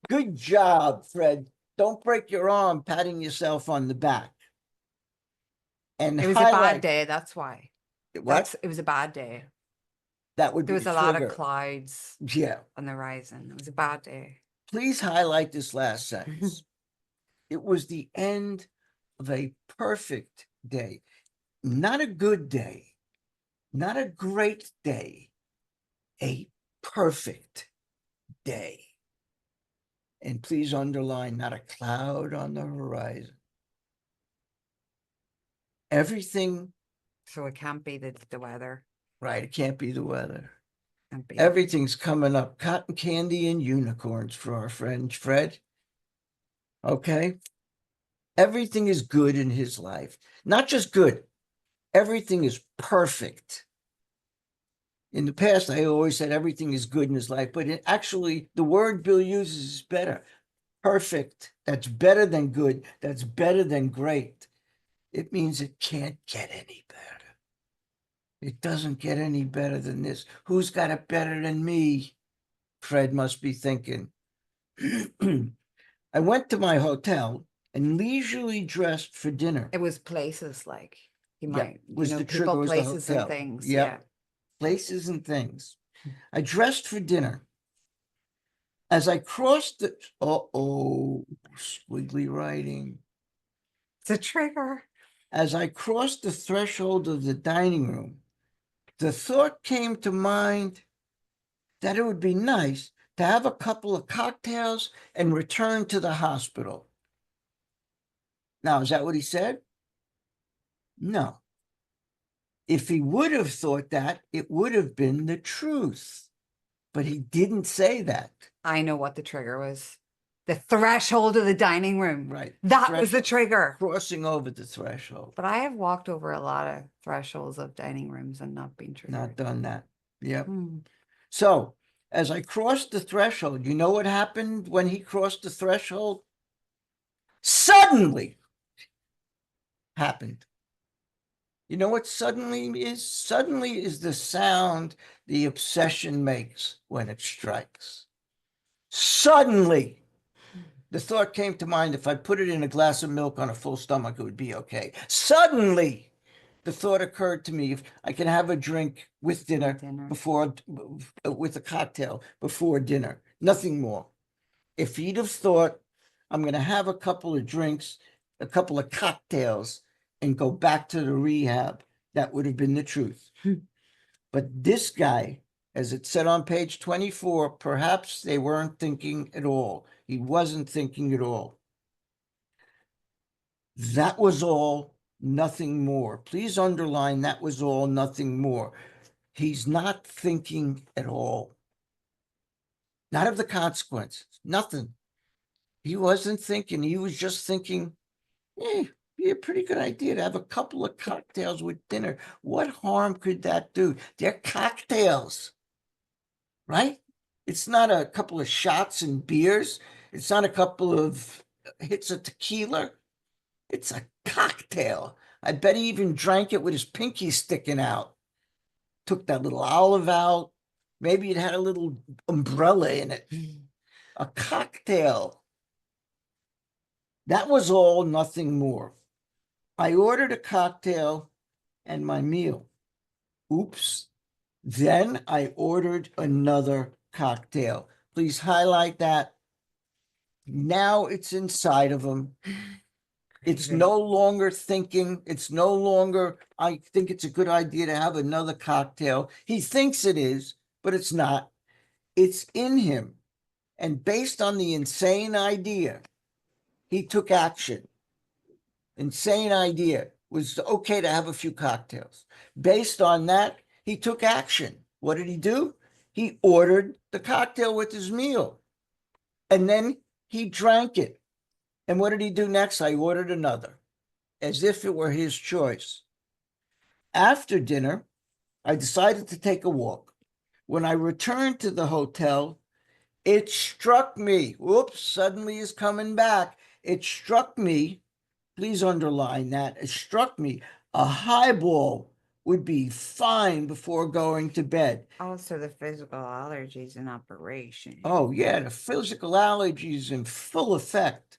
Speaker 1: Good job, Fred. Don't break your arm patting yourself on the back. And
Speaker 2: It was a bad day. That's why.
Speaker 1: What?
Speaker 2: It was a bad day.
Speaker 1: That would be
Speaker 2: There was a lot of clouds on the horizon. It was a bad day.
Speaker 1: Please highlight this last sentence. It was the end of a perfect day. Not a good day. Not a great day. A perfect day. And please underline, not a cloud on the horizon. Everything.
Speaker 2: So it can't be the weather.
Speaker 1: Right, it can't be the weather.
Speaker 2: Can't be.
Speaker 1: Everything's coming up. Cotton candy and unicorns for our friend Fred. Okay? Everything is good in his life. Not just good. Everything is perfect. In the past, I always said everything is good in his life, but actually, the word Bill uses is better. Perfect. That's better than good. That's better than great. It means it can't get any better. It doesn't get any better than this. Who's got it better than me? Fred must be thinking. I went to my hotel and leisurely dressed for dinner.
Speaker 2: It was places like you
Speaker 1: Yeah,
Speaker 2: might,
Speaker 1: was the trigger,
Speaker 2: people,
Speaker 1: was the
Speaker 2: places and
Speaker 1: hotel.
Speaker 2: things.
Speaker 1: Yep.
Speaker 2: Yeah.
Speaker 1: Places and things. I dressed for dinner. As I crossed the, squiggly writing.
Speaker 2: It's a trigger.
Speaker 1: As I crossed the threshold of the dining room, the thought came to mind that it would be nice to have a couple of cocktails and return to the hospital. Now, is that what he said? No. If he would have thought that, it would have been the truth. But he didn't say that.
Speaker 2: I know what the trigger was. The threshold of the dining room.
Speaker 1: Right.
Speaker 2: That was the trigger.
Speaker 1: Crossing over the threshold.
Speaker 2: But I have walked over a lot of thresholds of dining rooms and not been triggered.
Speaker 1: Not done that. Yep.
Speaker 2: Hmm.
Speaker 1: So as I crossed the threshold, you know what happened when he crossed the threshold? Suddenly happened. You know what suddenly is? Suddenly is the sound the obsession makes when it strikes. Suddenly, the thought came to mind, if I put it in a glass of milk on a full stomach, it would be okay. Suddenly, the thought occurred to me, if I can have a drink with dinner, before, with a cocktail before dinner, nothing more. If he'd have thought, I'm going to have a couple of drinks, a couple of cocktails, and go back to the rehab, that would have been the truth. But this guy, as it said on page 24, perhaps they weren't thinking at all. He wasn't thinking at all. That was all, nothing more. Please underline that was all, nothing more. He's not thinking at all. Not of the consequences, nothing. He wasn't thinking. He was just thinking, be a pretty good idea to have a couple of cocktails with dinner. What harm could that do? They're cocktails, right? It's not a couple of shots and beers. It's not a couple of hits of tequila. It's a cocktail. I bet he even drank it with his pinky sticking out. Took that little olive out. Maybe it had a little umbrella in it. A cocktail. That was all, nothing more. I ordered a cocktail and my meal. Oops. Then I ordered another cocktail. Please highlight that. Now it's inside of him. It's no longer thinking. It's no longer, I think it's a good idea to have another cocktail. He thinks it is, but it's not. It's in him. And based on the insane idea, he took action. Insane idea was okay to have a few cocktails. Based on that, he took action. What did he do? He ordered the cocktail with his meal. And then he drank it. And what did he do next? I ordered another, as if it were his choice. After dinner, I decided to take a walk. When I returned to the hotel, it struck me. Whoops, suddenly is coming back. It struck me. Please underline that. It struck me. A highball would be fine before going to bed.
Speaker 2: Also, the physical allergies in operation.
Speaker 1: Oh, yeah, the physical allergies in full effect.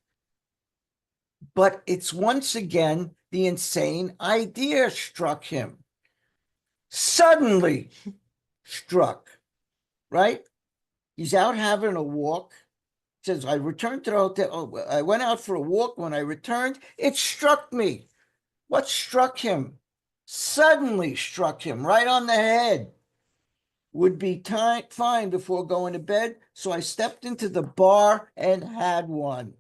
Speaker 1: But it's once again the insane idea struck him. Suddenly struck, right? He's out having a walk. Says, I returned to the hotel. Oh, I went out for a walk. When I returned, it struck me. What struck him? Suddenly struck him right on the head. Would be fine before going to bed. So I stepped into the bar and had one.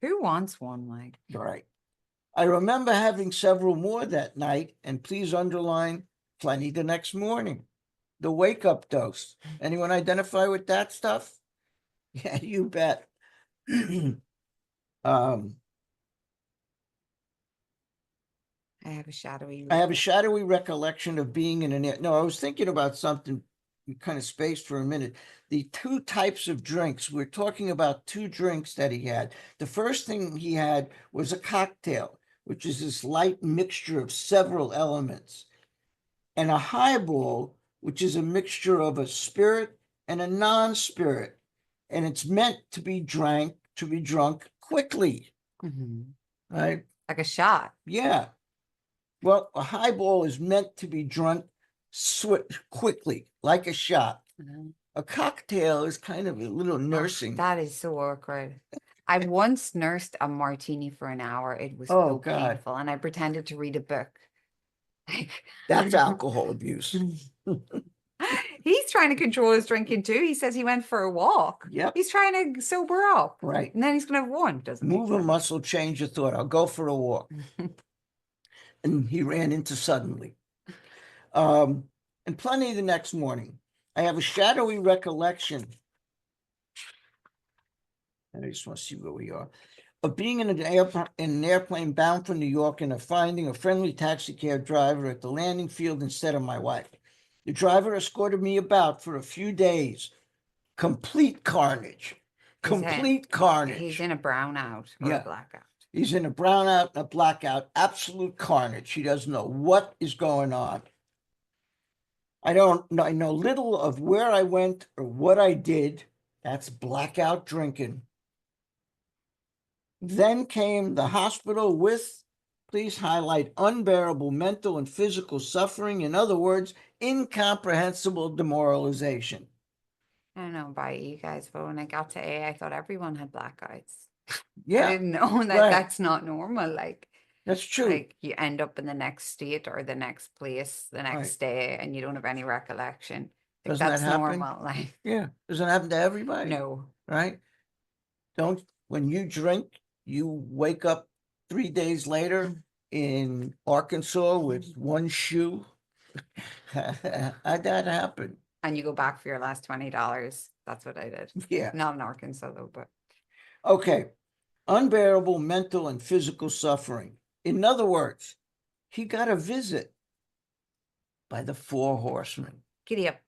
Speaker 2: Who wants one, like?
Speaker 1: Right. I remember having several more that night, and please underline plenty the next morning. The wake-up dose. Anyone identify with that stuff? Yeah, you bet.
Speaker 2: I have a shadowy.
Speaker 1: I have a shadowy recollection of being in an. No, I was thinking about something. We kind of spaced for a minute. The two types of drinks. We're talking about two drinks that he had. The first thing he had was a cocktail, which is this light mixture of several elements, and a highball, which is a mixture of a spirit and a non-spirit, and it's meant to be drunk quickly, right?
Speaker 2: Like a shot.
Speaker 1: Yeah. Well, a highball is meant to be drunk quickly, like a shot. A cocktail is kind of a little
Speaker 2: Oh,
Speaker 1: nursing.
Speaker 2: that is so awkward. I once nursed a martini for an hour. It was
Speaker 1: Oh,
Speaker 2: so
Speaker 1: God.
Speaker 2: painful, and I pretended to read a book. Like,
Speaker 1: That's alcohol abuse.
Speaker 2: he's trying to control his drinking too. He says he went for a walk.
Speaker 1: Yep.
Speaker 2: He's trying to sober up.
Speaker 1: Right.
Speaker 2: And then he's gonna have one. Doesn't make
Speaker 1: Move a
Speaker 2: sense.
Speaker 1: muscle, change your thought. I'll go for a walk. And he ran into suddenly. And plenty the next morning. I have a shadowy recollection. I just want to see where we are. Of being in an airplane bound for New York and of finding a friendly taxi cab driver at the landing field instead of my wife. The driver escorted me about for a few days. Complete carnage. Complete carnage.
Speaker 2: He's in a brownout or
Speaker 1: Yeah.
Speaker 2: a blackout.
Speaker 1: He's in a brownout, a blackout, absolute carnage. He doesn't know what is going on. I know little of where I went or what I did. That's blackout drinking. Then came the hospital with, please highlight, unbearable mental and physical suffering. In other words, incomprehensible demoralization.
Speaker 2: I don't know about you guys, but when I got to A, I thought everyone had blackouts.
Speaker 1: Yeah,
Speaker 2: I didn't know that
Speaker 1: right.
Speaker 2: that's not normal. Like,
Speaker 1: That's true.
Speaker 2: like you end up in the next state or the next place the next day and you don't have any recollection. Like,
Speaker 1: Doesn't that
Speaker 2: that's
Speaker 1: happen?
Speaker 2: normal. Like,
Speaker 1: Yeah, doesn't happen to everybody.
Speaker 2: no.
Speaker 1: Right? When you drink, you wake up 3 days later in Arkansas with one shoe. How'd that happen?
Speaker 2: And you go back for your last $20. That's what I did.
Speaker 1: Yeah.
Speaker 2: Not in Arkansas though, but
Speaker 1: Okay. Unbearable mental and physical suffering. In other words, he got a visit by the four horsemen.
Speaker 2: giddy up.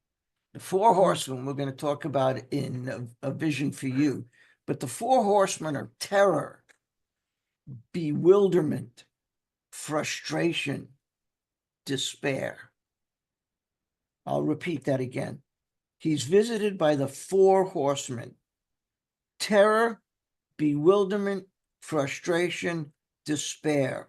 Speaker 1: The four horsemen we're going to talk about in a vision for you. But the four horsemen are terror, bewilderment, frustration, despair. I'll repeat that again. He's visited by the four horsemen: terror, bewilderment, frustration, despair.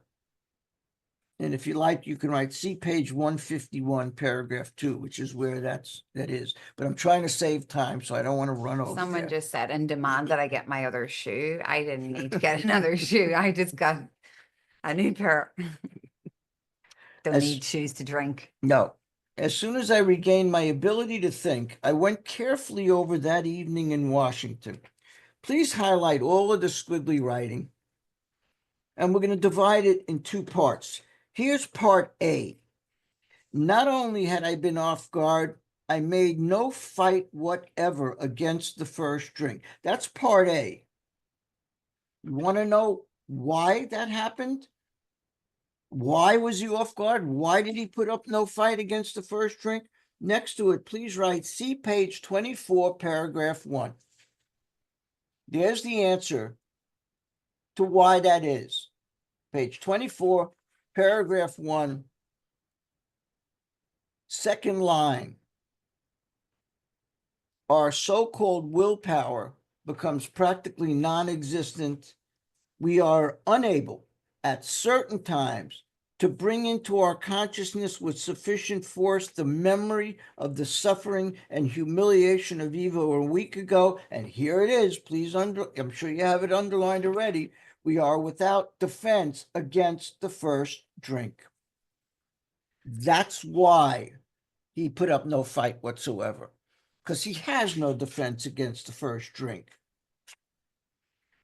Speaker 1: And if you like, you can write, see page 151, paragraph 2, which is where that is. But I'm trying to save time, so I don't want to run over
Speaker 2: Someone
Speaker 1: there.
Speaker 2: just said and demand that I get my other shoe. I didn't need to get another shoe. I just got a new pair. Don't need shoes to drink.
Speaker 1: No. As soon as I regained my ability to think, I went carefully over that evening in Washington. Please highlight all of the squiggly writing. And we're going to divide it in two parts. Here's part A. Not only had I been off guard, I made no fight whatever against the first drink. That's part A. You want to know why that happened? Why was he off guard? Why did he put up no fight against the first drink? Next to it, please write, see page 24, paragraph 1. There's the answer to why that is. Page 24, paragraph 1, second line. Our so-called willpower becomes practically non-existent. We are unable at certain times to bring into our consciousness with sufficient force the memory of the suffering and humiliation of Eva a week ago. And here it is, please, I'm sure you have it underlined already. We are without defense against the first drink. That's why he put up no fight whatsoever, because he has no defense against the first drink.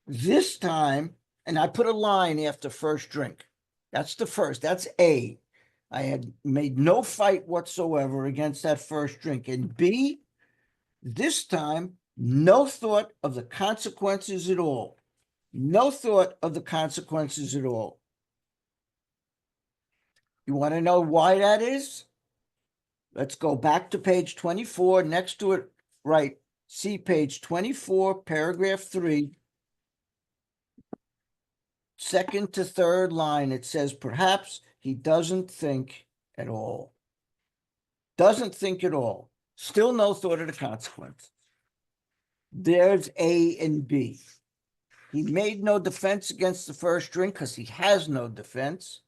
Speaker 1: This time, and I put a line after first drink. That's the first, that's A. I had made no fight whatsoever against that first drink. And B, this time, no thought of the consequences at all. No thought of the consequences at all. You want to know why that is? Let's go back to page 24. Next to it, right, see page 24, paragraph 3. Second to third line, it says, perhaps he doesn't think at all. Doesn't think at all. Still no thought of the consequence. There's A and B. He made no defense against the first drink because he has no defense.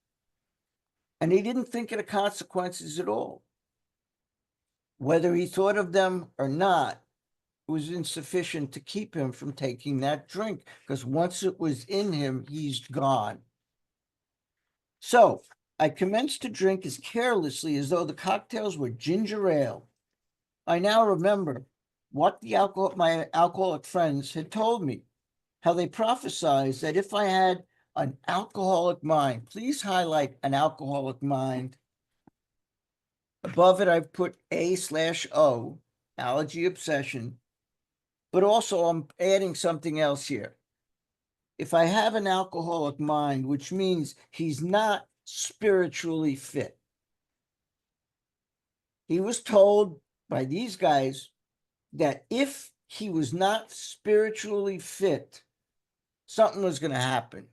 Speaker 1: And he didn't think of the consequences at all. Whether he thought of them or not was insufficient to keep him from taking that drink, because once it was in him, he's gone. So I commenced to drink as carelessly as though the cocktails were ginger ale. I now remember what my alcoholic friends had told me, how they prophesied that if I had an alcoholic mind, please highlight an alcoholic mind. Above it, I've put A/O, allergy obsession, but also I'm adding something else here. If I have an alcoholic mind, which means he's not spiritually fit. He was told by these guys that if he was not spiritually fit, something was going to happen.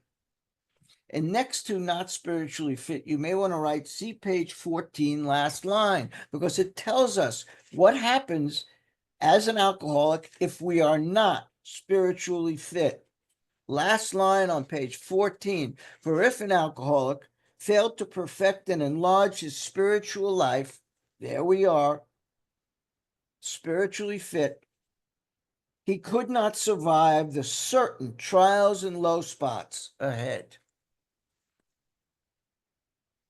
Speaker 1: And next to not spiritually fit, you may want to write, see page 14, last line, because it tells us what happens as an alcoholic if we are not spiritually fit. Last line on page 14, for if an alcoholic failed to perfect and enlarge his spiritual life, there we are, spiritually fit, he could not survive the certain trials and low spots ahead.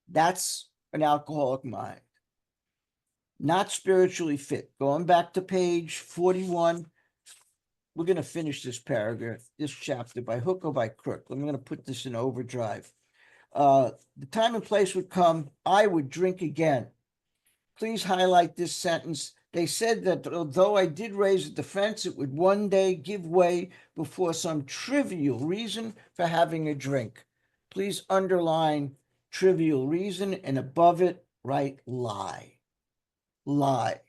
Speaker 1: That's an alcoholic mind. Not spiritually fit. Going back to page 41, we're going to finish this paragraph, this chapter, by hook or by crook. I'm going to put this in overdrive. The time and place would come, I would drink again. Please highlight this sentence. They said that although I did raise a defense, it would one day give way before some trivial reason for having a drink. Please underline trivial reason, and above it, write lie. Lie.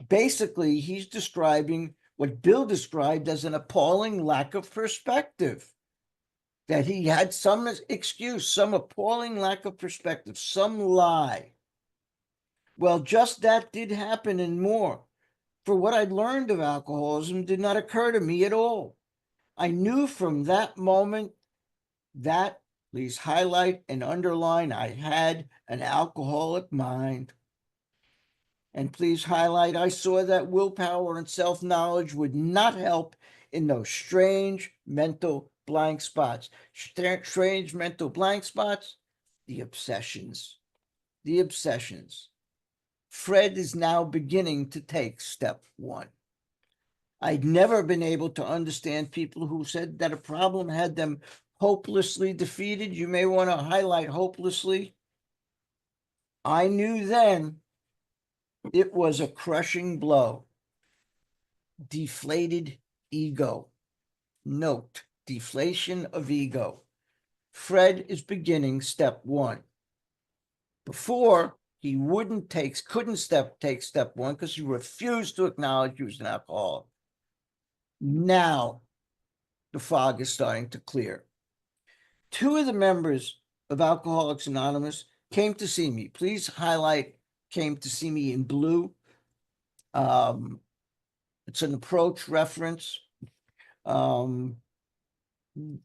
Speaker 1: Basically, he's describing what Bill described as an appalling lack of perspective. That he had some excuse, some appalling lack of perspective, some lie. Well, just that did happen and more. For what I'd learned of alcoholism did not occur to me at all. I knew from that moment that, please highlight and underline, I had an alcoholic mind. And please highlight, I saw that willpower and self-knowledge would not help in those strange mental blank spots. Strange mental blank spots, the obsessions. The obsessions. Fred is now beginning to take step one. I'd never been able to understand people who said that a problem had them hopelessly defeated. You may want to highlight hopelessly. I knew then it was a crushing blow. Deflated ego. Note, deflation of ego. Fred is beginning step one. Before, he couldn't take step one because he refused to acknowledge he was an alcoholic. Now, the fog is starting to clear. Two of the members of Alcoholics Anonymous came to see me. Please highlight came to see me in blue. It's an approach reference.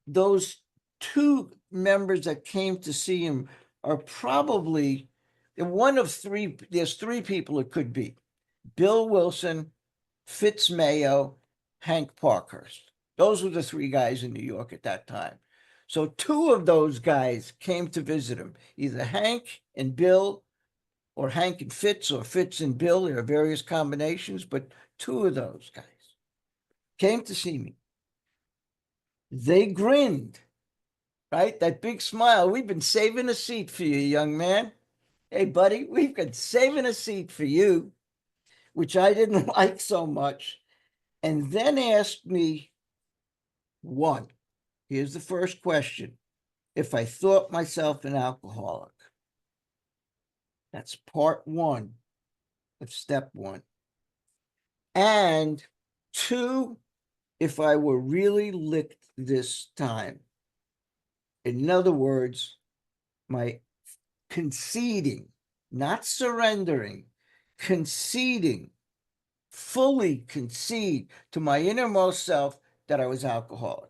Speaker 1: Those two members that came to see him are probably one of three. There's three people it could be: Bill Wilson, Fitz Mayo, Hank Parkhurst. Those were the three guys in New York at that time. So two of those guys came to visit him, either Hank and Bill, or Hank and Fitz, or Fitz and Bill. There are various combinations, but two of those guys came to see me. They grinned, right? That big smile. We've been saving a seat for you, young man. Hey, buddy, we've been saving a seat for you, which I didn't like so much. And then asked me one. Here's the first question. If I thought myself an alcoholic. That's part one of step one. And two, if I were really licked this time. In other words, my conceding, not surrendering, conceding, fully concede to my innermost self that I was alcoholic.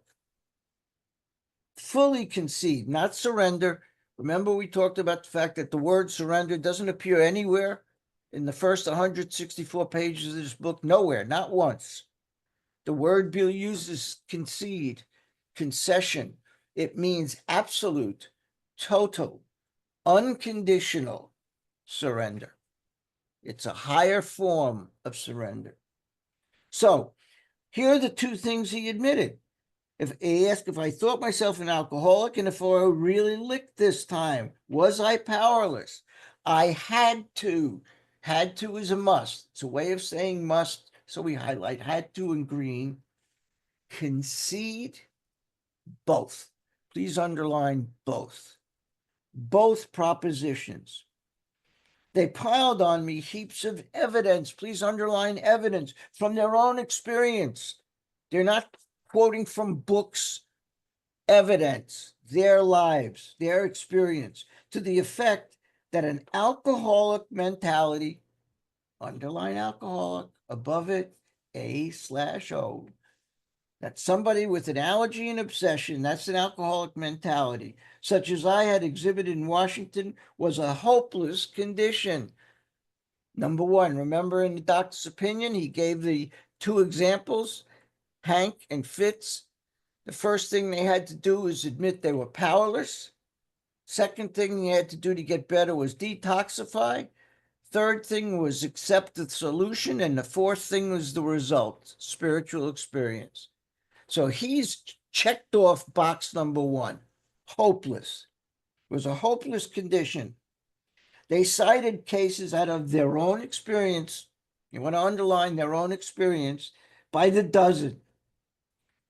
Speaker 1: Fully concede, not surrender. Remember, we talked about the fact that the word surrender doesn't appear anywhere in the first 164 pages of this book, nowhere, not once. The word Bill uses concede, concession. It means absolute, total, unconditional surrender. It's a higher form of surrender. So here are the two things he admitted. If he asked if I thought myself an alcoholic and if I really licked this time, was I powerless? I had to. Had to is a must. It's a way of saying must. So we highlight had to in green. Concede both. Please underline both. Both propositions. They piled on me heaps of evidence. Please underline evidence from their own experience. They're not quoting from books. Evidence, their lives, their experience, to the effect that an alcoholic mentality, underline alcoholic, above it, A/O, that somebody with an allergy and obsession, that's an alcoholic mentality, such as I had exhibited in Washington, was a hopeless condition. Number one, remember in the doctor's opinion, he gave the two examples, Hank and Fitz. The first thing they had to do was admit they were powerless. Second thing they had to do to get better was detoxify. Third thing was accept the solution. And the fourth thing was the result, spiritual experience. So he's checked off box number one, hopeless. It was a hopeless condition. They cited cases out of their own experience. You want to underline their own experience by the dozen.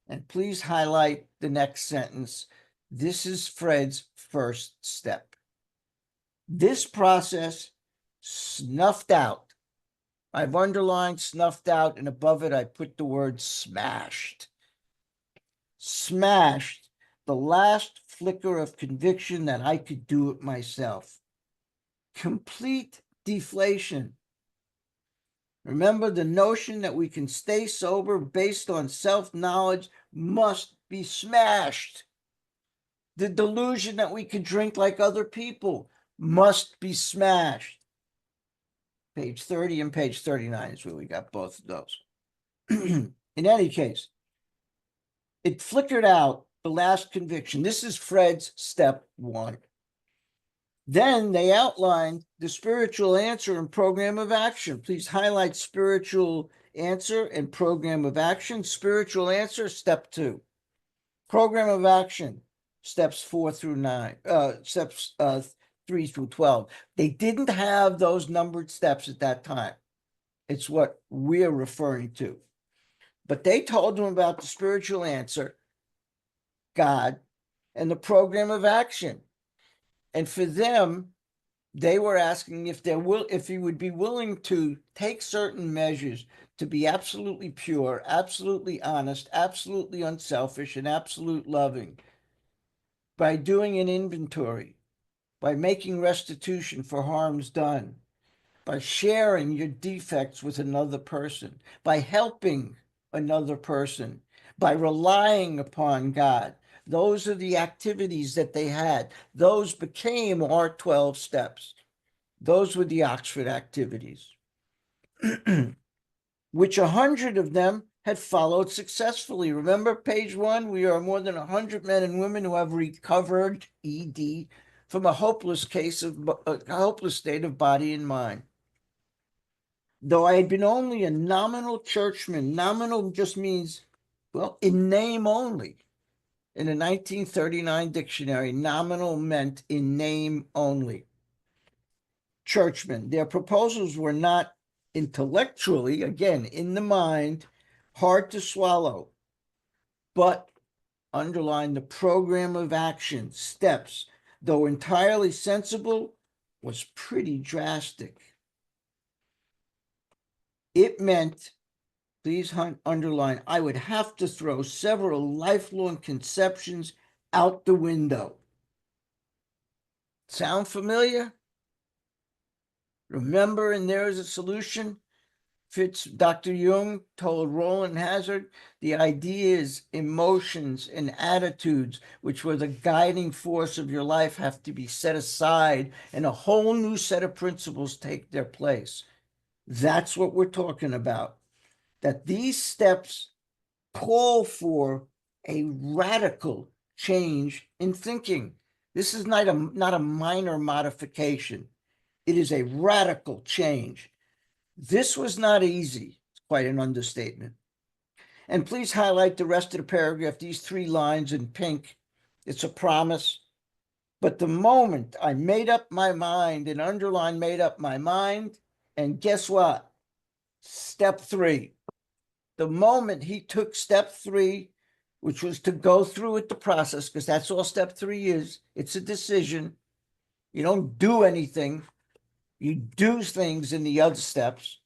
Speaker 1: And please highlight the next sentence. This is Fred's first step. This process snuffed out. I've underlined snuffed out, and above it, I put the word smashed. Smashed the last flicker of conviction that I could do it myself. Complete deflation. Remember, the notion that we can stay sober based on self-knowledge must be smashed. The delusion that we can drink like other people must be smashed. Page 30 and page 39 is where we got both of those. In any case, it flickered out the last conviction. This is Fred's step one. Then they outlined the spiritual answer and program of action. Please highlight spiritual answer and program of action. Spiritual answer, step two. Program of action, steps 3 through 12. They didn't have those numbered steps at that time. It's what we're referring to. But they told them about the spiritual answer, God, and the program of action. And for them, they were asking if he would be willing to take certain measures to be absolutely pure, absolutely honest, absolutely unselfish, and absolute loving by doing an inventory, by making restitution for harms done, by sharing your defects with another person, by helping another person, by relying upon God. Those are the activities that they had. Those became our 12 steps. Those were the Oxford activities, which 100 of them had followed successfully. Remember page 1, we are more than 100 men and women who have recovered, ED, from a hopeless state of body and mind. Though I had been only a nominal churchman, nominal just means, well, in name only. In a 1939 dictionary, nominal meant in name only. Churchmen, their proposals were not intellectually, again, in the mind, hard to swallow, but underline the program of action, steps, though entirely sensible, was pretty drastic. It meant, please underline, I would have to throw several lifelong conceptions out the window. Sound familiar? Remember, and there is a solution. Dr. Jung told Roland Hazard, the idea is emotions and attitudes, which were the guiding force of your life, have to be set aside and a whole new set of principles take their place. That's what we're talking about. That these steps call for a radical change in thinking. This is not a minor modification. It is a radical change. This was not easy. It's quite an understatement. And please highlight the rest of the paragraph, these 3 lines in pink. It's a promise. But the moment I made up my mind, and underline made up my mind, and guess what? Step 3. The moment he took step 3, which was to go through with the process, because that's all step 3 is. It's a decision. You don't do anything. You do things in the other steps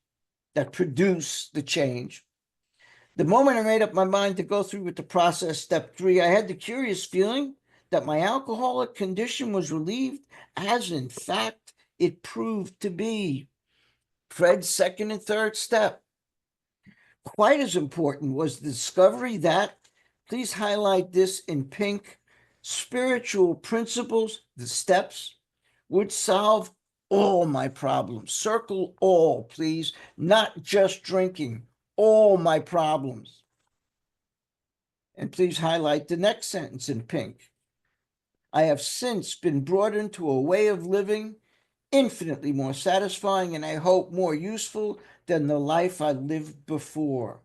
Speaker 1: that produce the change. The moment I made up my mind to go through with the process, step 3, I had the curious feeling that my alcoholic condition was relieved, as in fact it proved to be. Fred's second and third step. Quite as important was the discovery that, please highlight this in pink, spiritual principles, the steps, would solve all my problems. Circle all, please, not just drinking, all my problems. And please highlight the next sentence in pink. I have since been brought into a way of living infinitely more satisfying and I hope more useful than the life I lived before.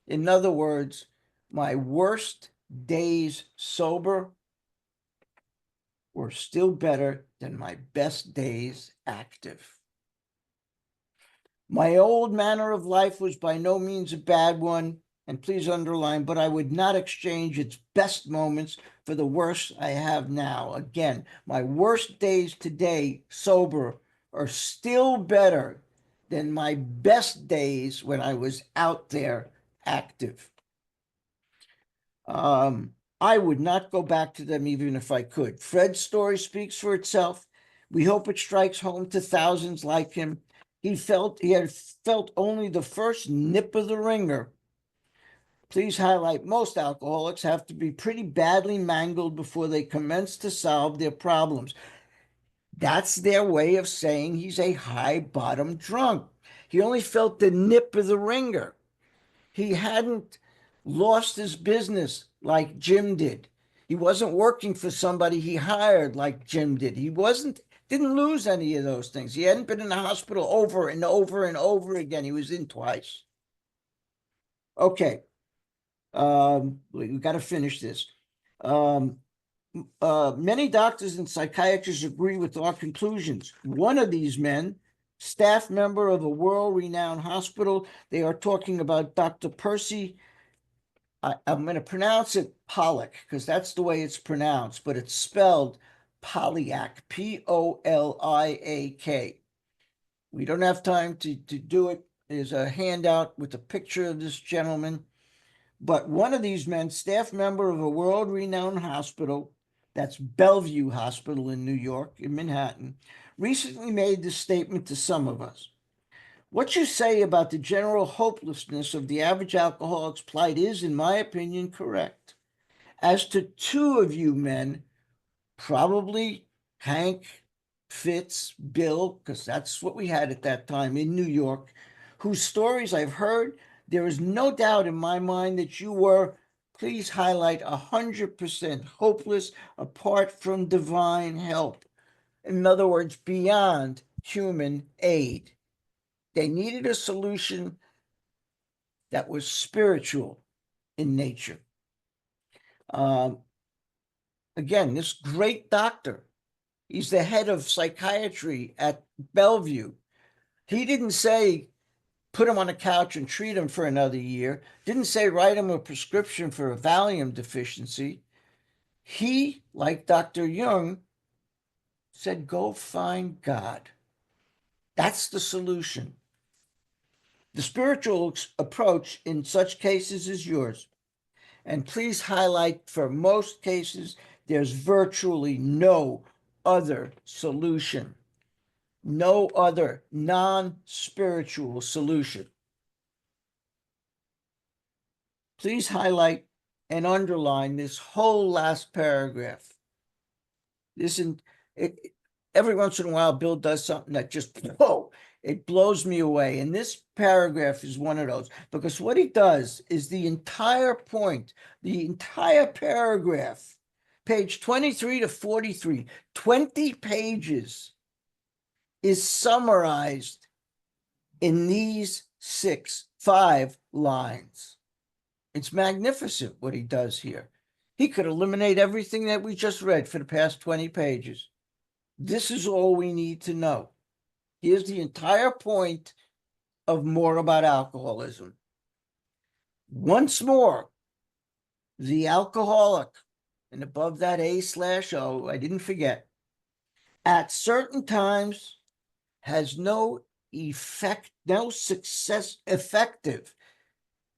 Speaker 1: In other words, my worst days sober were still better than my best days active. My old manner of life was by no means a bad one, and please underline, but I would not exchange its best moments for the worst I have now. Again, my worst days today, sober, are still better than my best days when I was out there active. I would not go back to them even if I could. Fred's story speaks for itself. We hope it strikes home to thousands like him. He had felt only the first nip of the ringer. Please highlight most alcoholics have to be pretty badly mangled before they commence to solve their problems. That's their way of saying he's a high bottom drunk. He only felt the nip of the ringer. He hadn't lost his business like Jim did. He wasn't working for somebody he hired like Jim did. He didn't lose any of those things. He hadn't been in the hospital over and over and over again. He was in twice. Okay. We got to finish this. Many doctors and psychiatrists agree with our conclusions. One of these men, staff member of a world-renowned hospital, they are talking about Dr. Percy. I'm going to pronounce it Pollack because that's the way it's pronounced, but it's spelled Poliak, Poliak. We don't have time to do it. There's a handout with a picture of this gentleman. But one of these men, staff member of a world-renowned hospital, that's Bellevue Hospital in New York, in Manhattan, recently made this statement to some of us. What you say about the general hopelessness of the average alcoholic's plight is, in my opinion, correct. As to 2 of you men, probably Hank, Fitz, Bill, because that's what we had at that time in New York, whose stories I've heard, there is no doubt in my mind that you were, please highlight, 100% hopeless apart from divine help. In other words, beyond human aid. They needed a solution that was spiritual in nature. Again, this great doctor, he's the head of psychiatry at Bellevue. He didn't say, put him on a couch and treat him for another year. Didn't say, write him a prescription for a Valium deficiency. He, like Dr. Jung, said, go find God. That's the solution. The spiritual approach in such cases is yours. And please highlight, for most cases, there's virtually no other solution. No other non-spiritual solution. Please highlight and underline this whole last paragraph. Every once in a while, Bill does something that just, whoa, It blows me away. And this paragraph is one of those, because what he does is the entire point, the entire paragraph, page 23 to 43, 20 pages is summarized in these 5 lines. It's magnificent what he does here. He could eliminate everything that we just read for the past 20 pages. This is all we need to know. Here's the entire point of More About Alcoholism. Once more, the alcoholic, and above that A/O, I didn't forget, at certain times has no success, effective,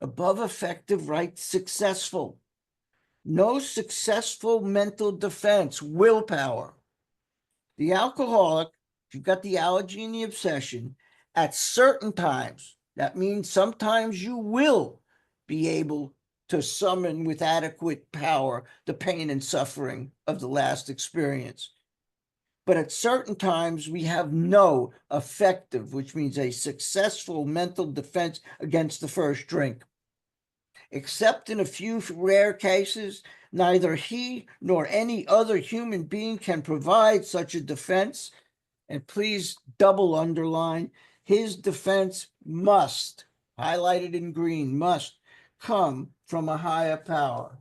Speaker 1: above effective, right, successful, no successful mental defense, willpower. The alcoholic, if you've got the allergy and the obsession, at certain times, that means sometimes you will be able to summon with adequate power the pain and suffering of the last experience. But at certain times, we have no effective, which means a successful mental defense against the first drink. Except in a few rare cases, neither he nor any other human being can provide such a defense. And please double underline, his defense must, highlighted in green, must come from a higher power.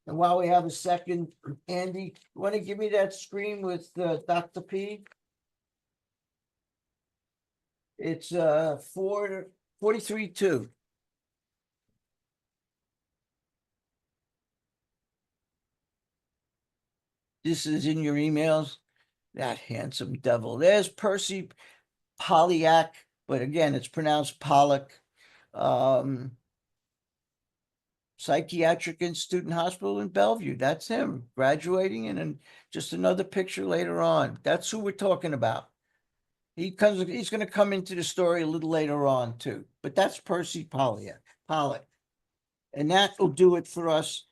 Speaker 1: And while we have a second, Andy, you want to give me that screen with Dr. P? It's 43-2. This is in your emails. That handsome devil. There's Percy Polyak, but again, it's pronounced Pollock. Psychiatric Institute Hospital in Bellevue. That's him graduating, and then just another picture later on. That's who we're talking about. He's going to come into the story a little later on too, but that's Percy Pollock. And that will do it for us